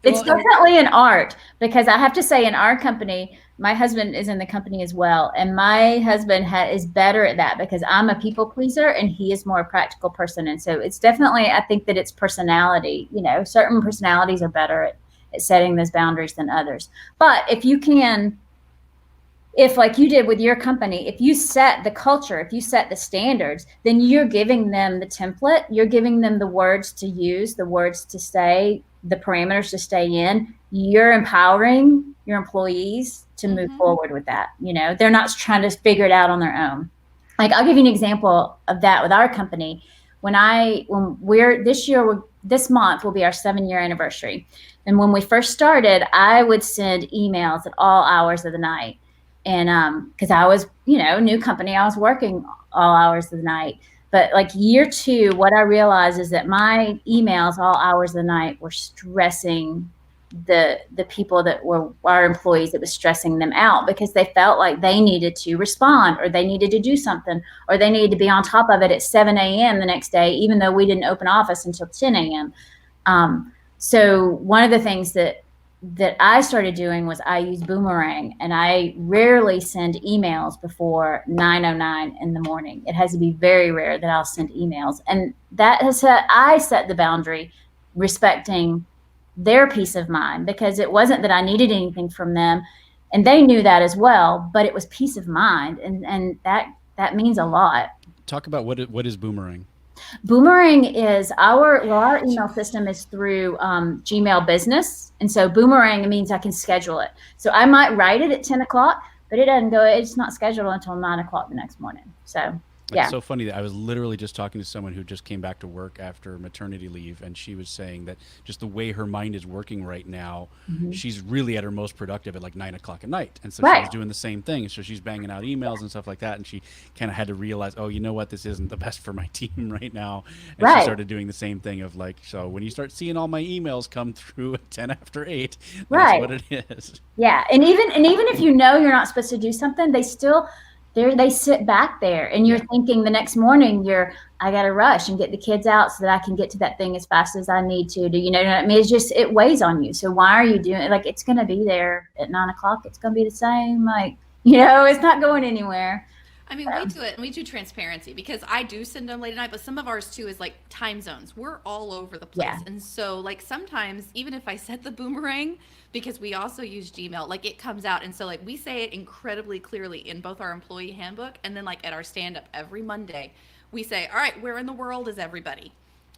It's definitely an art, because I have to say in our company, my husband is in the company as well. And my husband is better at that because I'm a people pleaser and he is more a practical person. And so it's definitely, I think that it's personality, certain personalities are better at setting those boundaries than others. But if like you did with your company, if you set the culture, if you set the standards, then you're giving them the template, you're giving them the words to use, the words to say, the parameters to stay in. You're empowering your employees to move forward with that. They're not trying to figure it out on their own. Like, I'll give you an example of that with our company. This month will be our 7-year anniversary. And when we first started, I would send emails at all hours of the night. And because I was, new company, I was working all hours of the night. But like year 2, what I realized is that my emails all hours of the night were stressing the people that were our employees. It was stressing them out because they felt like they needed to respond, or they needed to do something, or they needed to be on top of it at 7 a.m. the next day, even though we didn't open office until 10 a.m. So one of the things that I started doing was I use Boomerang, and I rarely send emails before 9:09 in the morning. It has to be very rare that I'll send emails. And that has I set the boundary respecting their peace of mind, because it wasn't that I needed anything from them, and they knew that as well, but it was peace of mind. And that means a lot. Talk about what is Boomerang? Boomerang is our email system is through Gmail Business. And so Boomerang means I can schedule it. So I might write it at 10 o'clock, but it's not scheduled until 9 o'clock the next morning. So, yeah. It's so funny that I was literally just talking to someone who just came back to work after maternity leave, and she was saying that just the way her mind is working right now, she's really at her most productive at like 9 o'clock at night. And so she was doing the same thing. So she's banging out emails and stuff like that. And she kind of had to realize, oh, you know what? This isn't the best for my team right now. And she started doing the same thing of like, so when you start seeing all my emails come through at 10 after 8, that's what it is. Yeah. And even if you're not supposed to do something, they still... They sit back there, and you're thinking the next morning, I got to rush and get the kids out so that I can get to that thing as fast as I need to. Do you know what I mean? It weighs on you. So why are you doing it? Like, it's going to be there at 9 o'clock. It's going to be the same. Like, it's not going anywhere. I mean, we do it, and we do transparency, because I do send them late at night, but some of ours too is like time zones. We're all over the place. Yeah. And so like sometimes, even if I set the Boomerang, because we also use Gmail, like it comes out. And so like we say it incredibly clearly in both our employee handbook, and then like at our stand-up every Monday, we say, all right, where in the world is everybody?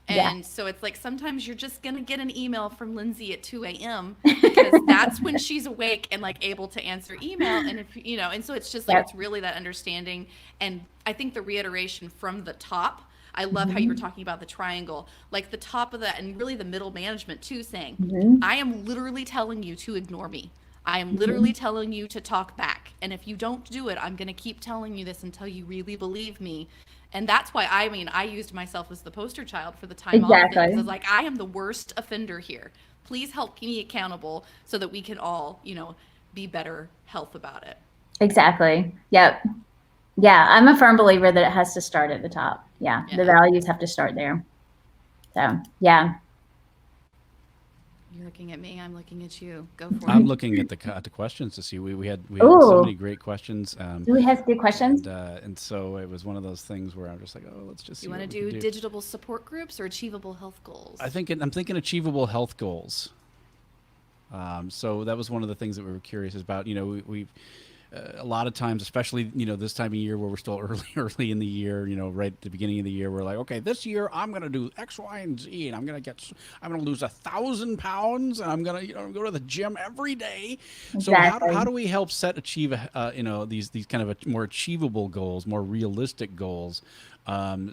And so it's like sometimes you're just going to get an email from Lindsay at 2 a.m. because that's when she's awake and like able to answer email. And if and so it's just like it's really that understanding. And I think the reiteration from the top, I love how you were talking about the triangle, like the top of that, and really the middle management too, saying, I am literally telling you to ignore me. I am literally telling you to talk back. And if you don't do it, I'm going to keep telling you this until you really believe me. And that's why, I used myself as the poster child for the time off. Because I was like, I am the worst offender here. Please help me accountable so that we can all, be better health about it. Exactly. Yep. Yeah. I'm a firm believer that it has to start at the top. Yeah. The values have to start there. So, yeah. You're looking at me. I'm looking at you. Go for it. I'm looking at the questions to see. We had so many great questions. Do we have good questions? And so it was one of those things where I'm just like, let's just see. You want to do digital support groups or achievable health goals? I'm thinking achievable health goals. So that was one of the things that we were curious about. We've a lot of times, especially this time of year where we're still early in the year, right at the beginning of the year, we're like, okay, this year I'm going to do X, Y, and Z, and I'm going to lose 1,000 pounds, and I'm going to go to the gym every day. Exactly. So how do we help achieve these kind of more achievable goals, more realistic goals,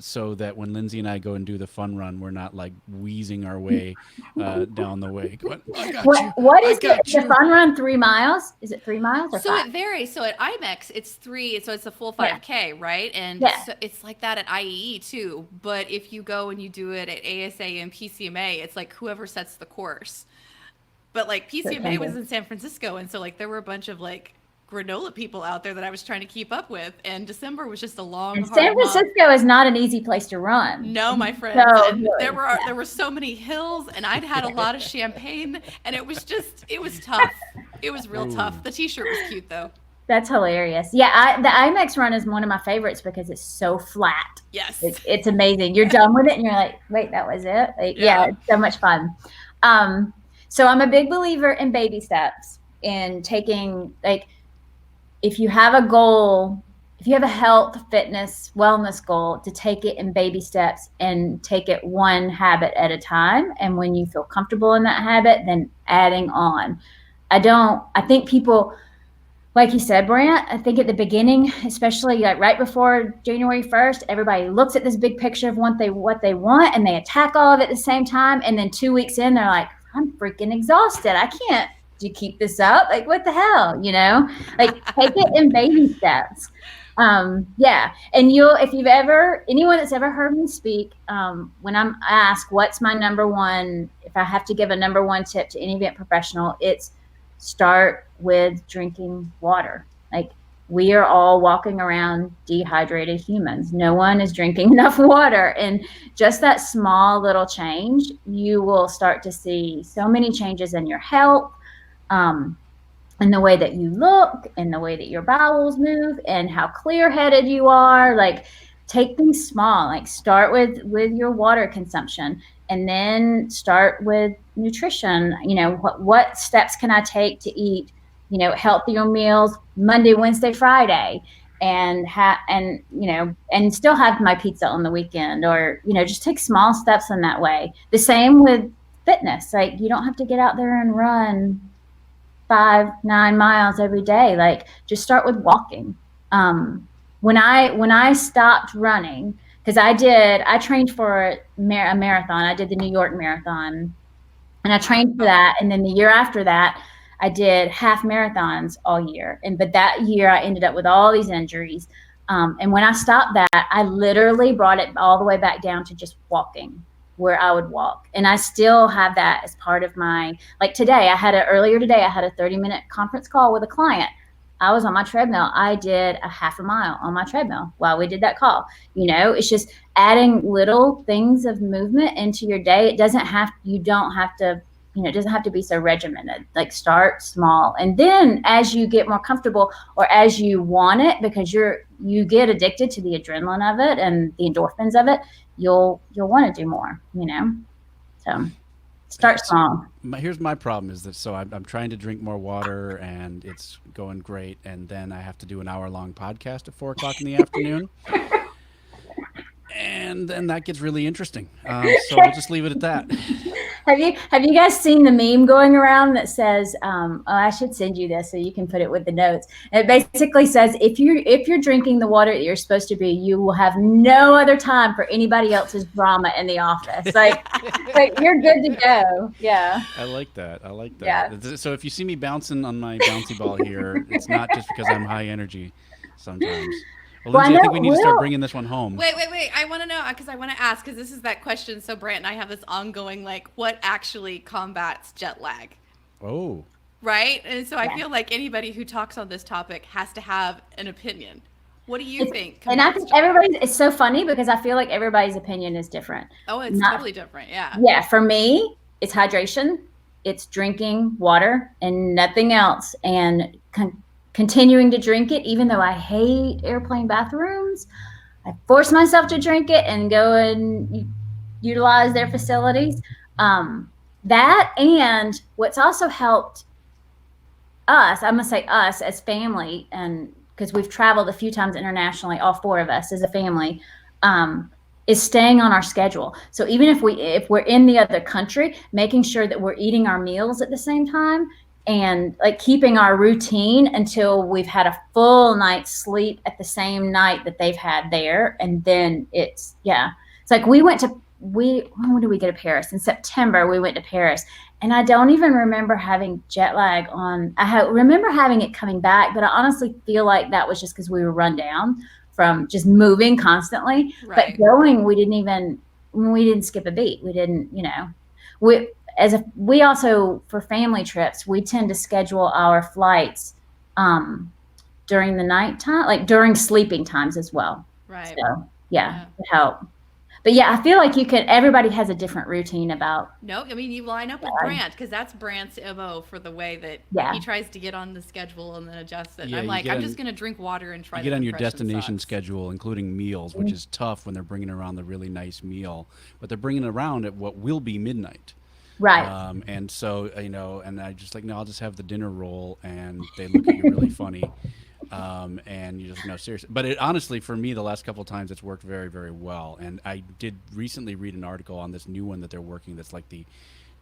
so that when Lindsay and I go and do the fun run, we're not like wheezing our way down the way. What is the fun run? 3 miles? Is it 3 miles or 5? So it varies. So at IMEX, it's 3. So it's a full 5K, right? And so it's like that at IEE too. But if you go and you do it at ASA and PCMA, it's like whoever sets the course. But like PCMA was in San Francisco, and so like there were a bunch of like granola people out there that I was trying to keep up with, and December was just a long, hard San Francisco is not an easy place to run. No, my friend. So there were so many hills, and I'd had a lot of champagne, and it was tough. It was real tough. The t-shirt was cute though. That's hilarious. Yeah, the IMEX run is one of my favorites because it's so flat. Yes. It's amazing. You're done with it and you're like, wait, that was it? It's so much fun. So I'm a big believer in baby steps, in taking, like, if you have a goal, if you have a health, fitness, wellness goal, to take it in baby steps and take it one habit at a time. And when you feel comfortable in that habit, then adding on. I think people, like you said, Brandt, I think at the beginning, especially like right before January 1st, everybody looks at this big picture of what they want, and they attack all of it at the same time. And then 2 weeks in, they're like, I'm freaking exhausted. I can't keep this up. Like, what the hell, like take it in baby steps. Yeah. And if anyone that's ever heard me speak, when I'm asked what's my number one, if I have to give a number one tip to any event professional, it's start with drinking water. Like, we are all walking around dehydrated humans. No one is drinking enough water. And just that small little change, you will start to see so many changes in your health, in the way that you look, in the way that your bowels move, and how clear-headed you are. Like, take things small. Like, start with your water consumption, and then start with nutrition. What steps can I take to eat healthier meals Monday, Wednesday, Friday, and still have my pizza on the weekend, or just take small steps in that way. The same with fitness. Like, you don't have to get out there and run 5-9 miles every day. Like, just start with walking. When I stopped running, because I trained for a marathon. I did the New York Marathon, and I trained for that. And then the year after that, I did half marathons all year. But that year I ended up with all these injuries. And when I stopped that, I literally brought it all the way back down to just walking, where I would walk. And I still have that as part of my, like today, earlier today, I had a 30-minute conference call with a client. I was on my treadmill. I did a half a mile on my treadmill while we did that call. It's just adding little things of movement into your day. It doesn't have to be so regimented. Like, start small. And then as you get more comfortable, or as you want it, because you get addicted to the adrenaline of it and the endorphins of it, you'll want to do more, So start small. Here's my problem is that, so I'm trying to drink more water and it's going great. And then I have to do an hour-long podcast at 4:00 in the afternoon. And then that gets really interesting. So we'll just leave it at that. Have you guys seen the meme going around that says, I should send you this so you can put it with the notes. And it basically says, if you're drinking the water that you're supposed to be, you will have no other time for anybody else's drama in the office. Like you're good to go. Yeah. I like that. Yeah. So if you see me bouncing on my bouncy ball here, it's not just because I'm high energy sometimes. Well, Lindsay, I think we need to start bringing this one home. Wait. I want to know, because I want to ask, because this is that question. So Brandt and I have this ongoing, like, what actually combats jet lag? Oh. Right? And so I feel like anybody who talks on this topic has to have an opinion. What do you think? And I think it's so funny because I feel like everybody's opinion is different. Oh, it's totally different. Yeah. Yeah. For me, it's hydration. It's drinking water and nothing else. And continuing to drink it, even though I hate airplane bathrooms, I force myself to drink it and go and utilize their facilities. That, and what's also helped us, I'm gonna say us as family, and because we've traveled a few times internationally, all four of us as a family, is staying on our schedule. So even if we're in the other country, making sure that we're eating our meals at the same time, and like keeping our routine until we've had a full night's sleep at the same night that they've had there. And then it's like when did we go to Paris? In September, we went to Paris. And I don't even remember having jet lag on. Remember having it coming back, but I honestly feel like that was just because we were run down from just moving constantly. Right. But going, we didn't skip a beat. We didn't, we also, for family trips, we tend to schedule our flights during the nighttime, like during sleeping times as well. Right. So it help. But yeah, I feel like everybody has a different routine about. No, I mean, you line up with Brandt, because that's Brandt's MO for the way that he tries to get on the schedule and then adjust it. Yeah, I'm like, I'm just going to drink water and try to get on your destination schedule, including meals, which is tough when they're bringing around the really nice meal, but they're bringing it around at what will be midnight. Right. And so, and I just like, no, I'll just have the dinner roll, and they look at you really funny. And you just, no, seriously. But honestly, for me, the last couple of times, it's worked very, very well. And I did recently read an article on this new one that they're working, that's like the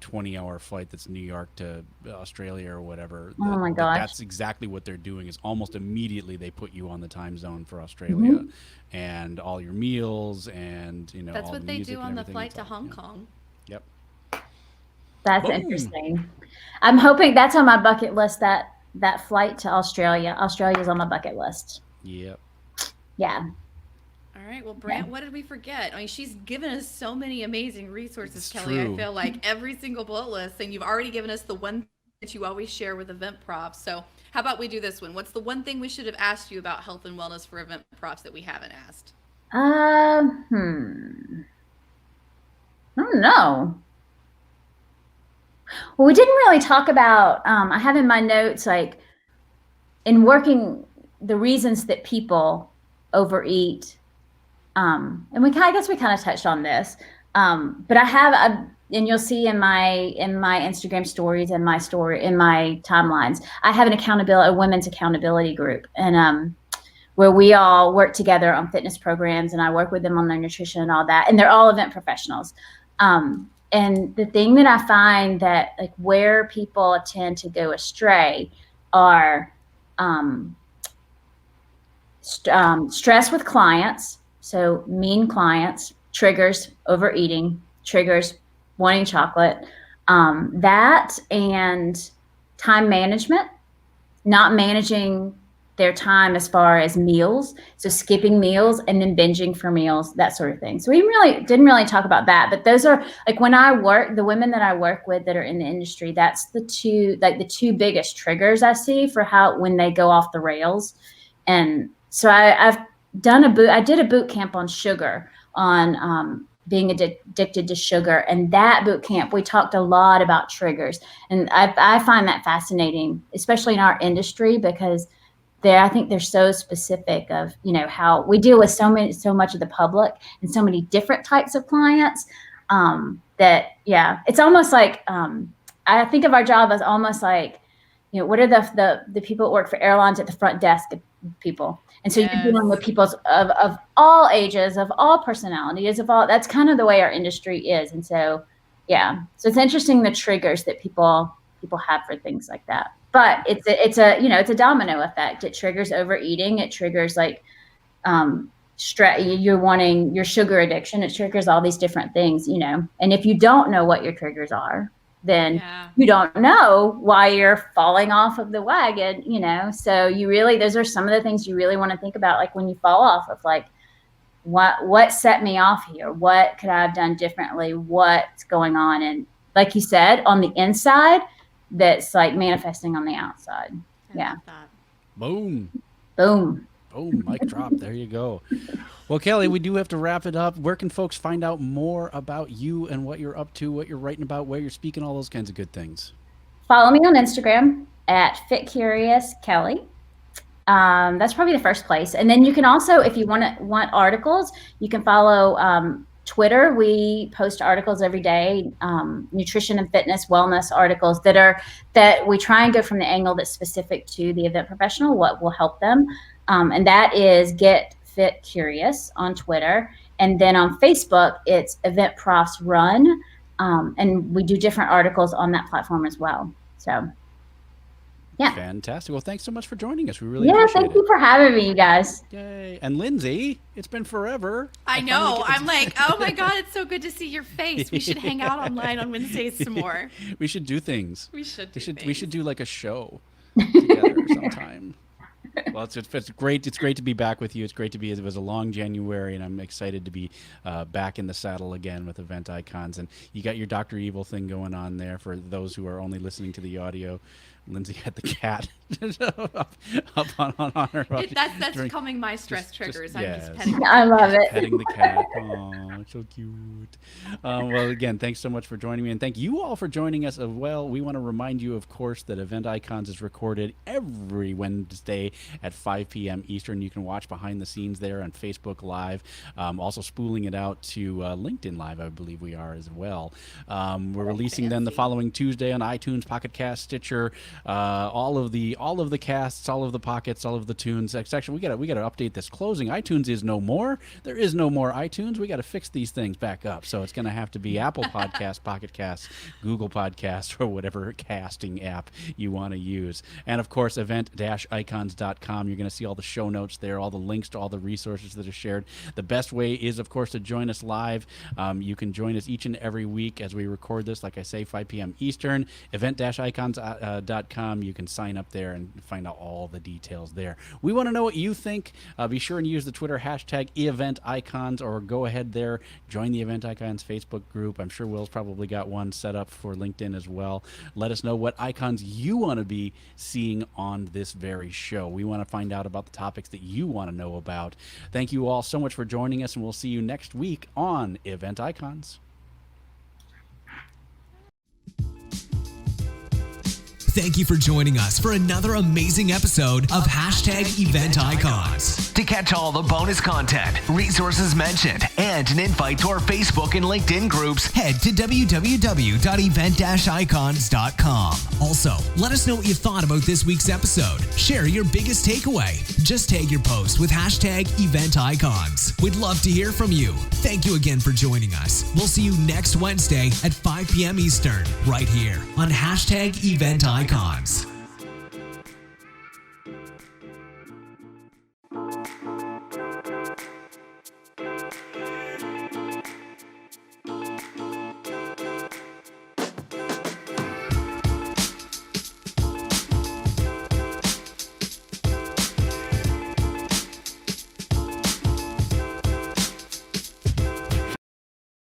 20-hour flight that's New York to Australia or whatever. Oh my gosh. That's exactly what they're doing, is almost immediately they put you on the time zone for Australia, and all your meals, and, That's all what the they music do and on the everything. flight It's to all- Hong Kong. Yep. That's Boom. interesting. I'm hoping that's on my bucket list. That flight to Australia. Australia's on my bucket list. Yep. Yeah. All right. Well, Brandt, what did we forget? I mean, she's given us so many amazing resources, It's Kelly. true. I feel like every single bullet list, and you've already given us the one that you always share with event props. So, how about we do this one? What's the one thing we should have asked you about health and wellness for event props that we haven't asked? I don't know. Well, we didn't really talk about. I have in my notes like in working the reasons that people overeat. And I guess we kind of touched on this. But and you'll see in my Instagram stories and my timelines, I have a women's accountability group, and where we all work together on fitness programs, and I work with them on their nutrition and all that. And they're all event professionals. And the thing that I find that like where people tend to go astray are stress with clients. So mean clients, triggers overeating, triggers wanting chocolate, that and time management, not managing their time as far as meals. So skipping meals and then binging for meals, that sort of thing. So we didn't really talk about that, but those are like when I work, the women that I work with that are in the industry, that's the two biggest triggers I see for when they go off the rails. And so I did a boot camp on sugar, on being addicted to sugar. And that boot camp, we talked a lot about triggers. And I find that fascinating, especially in our industry, because I think they're so specific of, how we deal with so much of the public and so many different types of clients, that, yeah, it's almost like, I think of our job as almost like, what are the people that work for airlines at the front desk people? And so you're dealing with people of all ages, of all personalities, that's kind of the way our industry is. And so, yeah, so it's interesting the triggers that people have for things like that. But it's a domino effect. It triggers overeating. It triggers like you're wanting your sugar addiction. It triggers all these different things, And if you don't know what your triggers are, then you don't know why you're falling off of the wagon, So those are some of the things you really want to think about, like when you fall off of like, what set me off here? What could I have done differently? What's going on? And like you said, on the inside, that's like manifesting on the outside. Yeah. Boom. Boom. Boom. Mic drop. There you go. Well, Kelly, we do have to wrap it up. Where can folks find out more about you and what you're up to, what you're writing about, where you're speaking, all those kinds of good things? Follow me on Instagram at FitCuriousKelly. That's probably the first place. And then you can also, if you want articles, you can follow Twitter. We post articles every day, nutrition and fitness, wellness articles that we try and go from the angle that's specific to the event professional, what will help them. And that is Get Fit Curious on Twitter. And then on Facebook, it's Event Profs Run. And we do different articles on that platform as well. So, yeah. Fantastic. Well, thanks so much for joining us. We really appreciate it. Yeah, thank you for having me, you guys. Yay. And Lindsay, it's been forever. I know. I'm like, oh my God, it's so good to see your face. We should hang out online on Wednesdays some more. We should do things. We should do like a show together sometime. Well, it's great. It's great to be back with you. It's great to be. It was a long January, and I'm excited to be back in the saddle again with Event Icons. And you got your Dr. Evil thing going on there for those who are only listening to the audio. Lindsay had the cat up on her. That's becoming my stress triggers. I'm just petting. I love it. Petting the cat. Oh, so cute. Well, again, thanks so much for joining me, and thank you all for joining us as well. We want to remind you, of course, that Event Icons is recorded every Wednesday at 5 p.m. Eastern. You can watch behind the scenes there on Facebook Live. Also spooling it out to LinkedIn Live, I believe we are as well. We're releasing them the following Tuesday on iTunes, Pocket Cast, Stitcher, all of the casts, all of the pockets, all of the tunes. Actually, we got to update this closing. iTunes is no more. There is no more iTunes. We got to fix these things back up. So it's going to have to be Apple Podcasts, Pocket Casts, Google Podcasts, or whatever casting app you want to use. And of course, event-icons.com. You're going to see all the show notes there, all the links to all the resources that are shared. The best way is, of course, to join us live. You can join us each and every week as we record this, like I say, 5 p.m. Eastern, event-icons.com. You can sign up there and find out all the details there. We want to know what you think. Be sure and use the Twitter hashtag #EventIcons, or go ahead there, join the Event Icons Facebook group. I'm sure Will's probably got one set up for LinkedIn as well. Let us know what icons you want to be seeing on this very show. We want to find out about the topics that you want to know about. Thank you all so much for joining us, and we'll see you next week on Event Icons. Thank you for joining us for another amazing episode of #EventIcons. To catch all the bonus content, resources mentioned, and an invite to our Facebook and LinkedIn groups, Head to www.event-icons.com. Also, let us know what you thought about this week's episode. Share your biggest takeaway. Just tag your post with #EventIcons. We'd love to hear from you. Thank you again for joining us. We'll see you next Wednesday at 5 p.m. Eastern, right here on #EventIcons.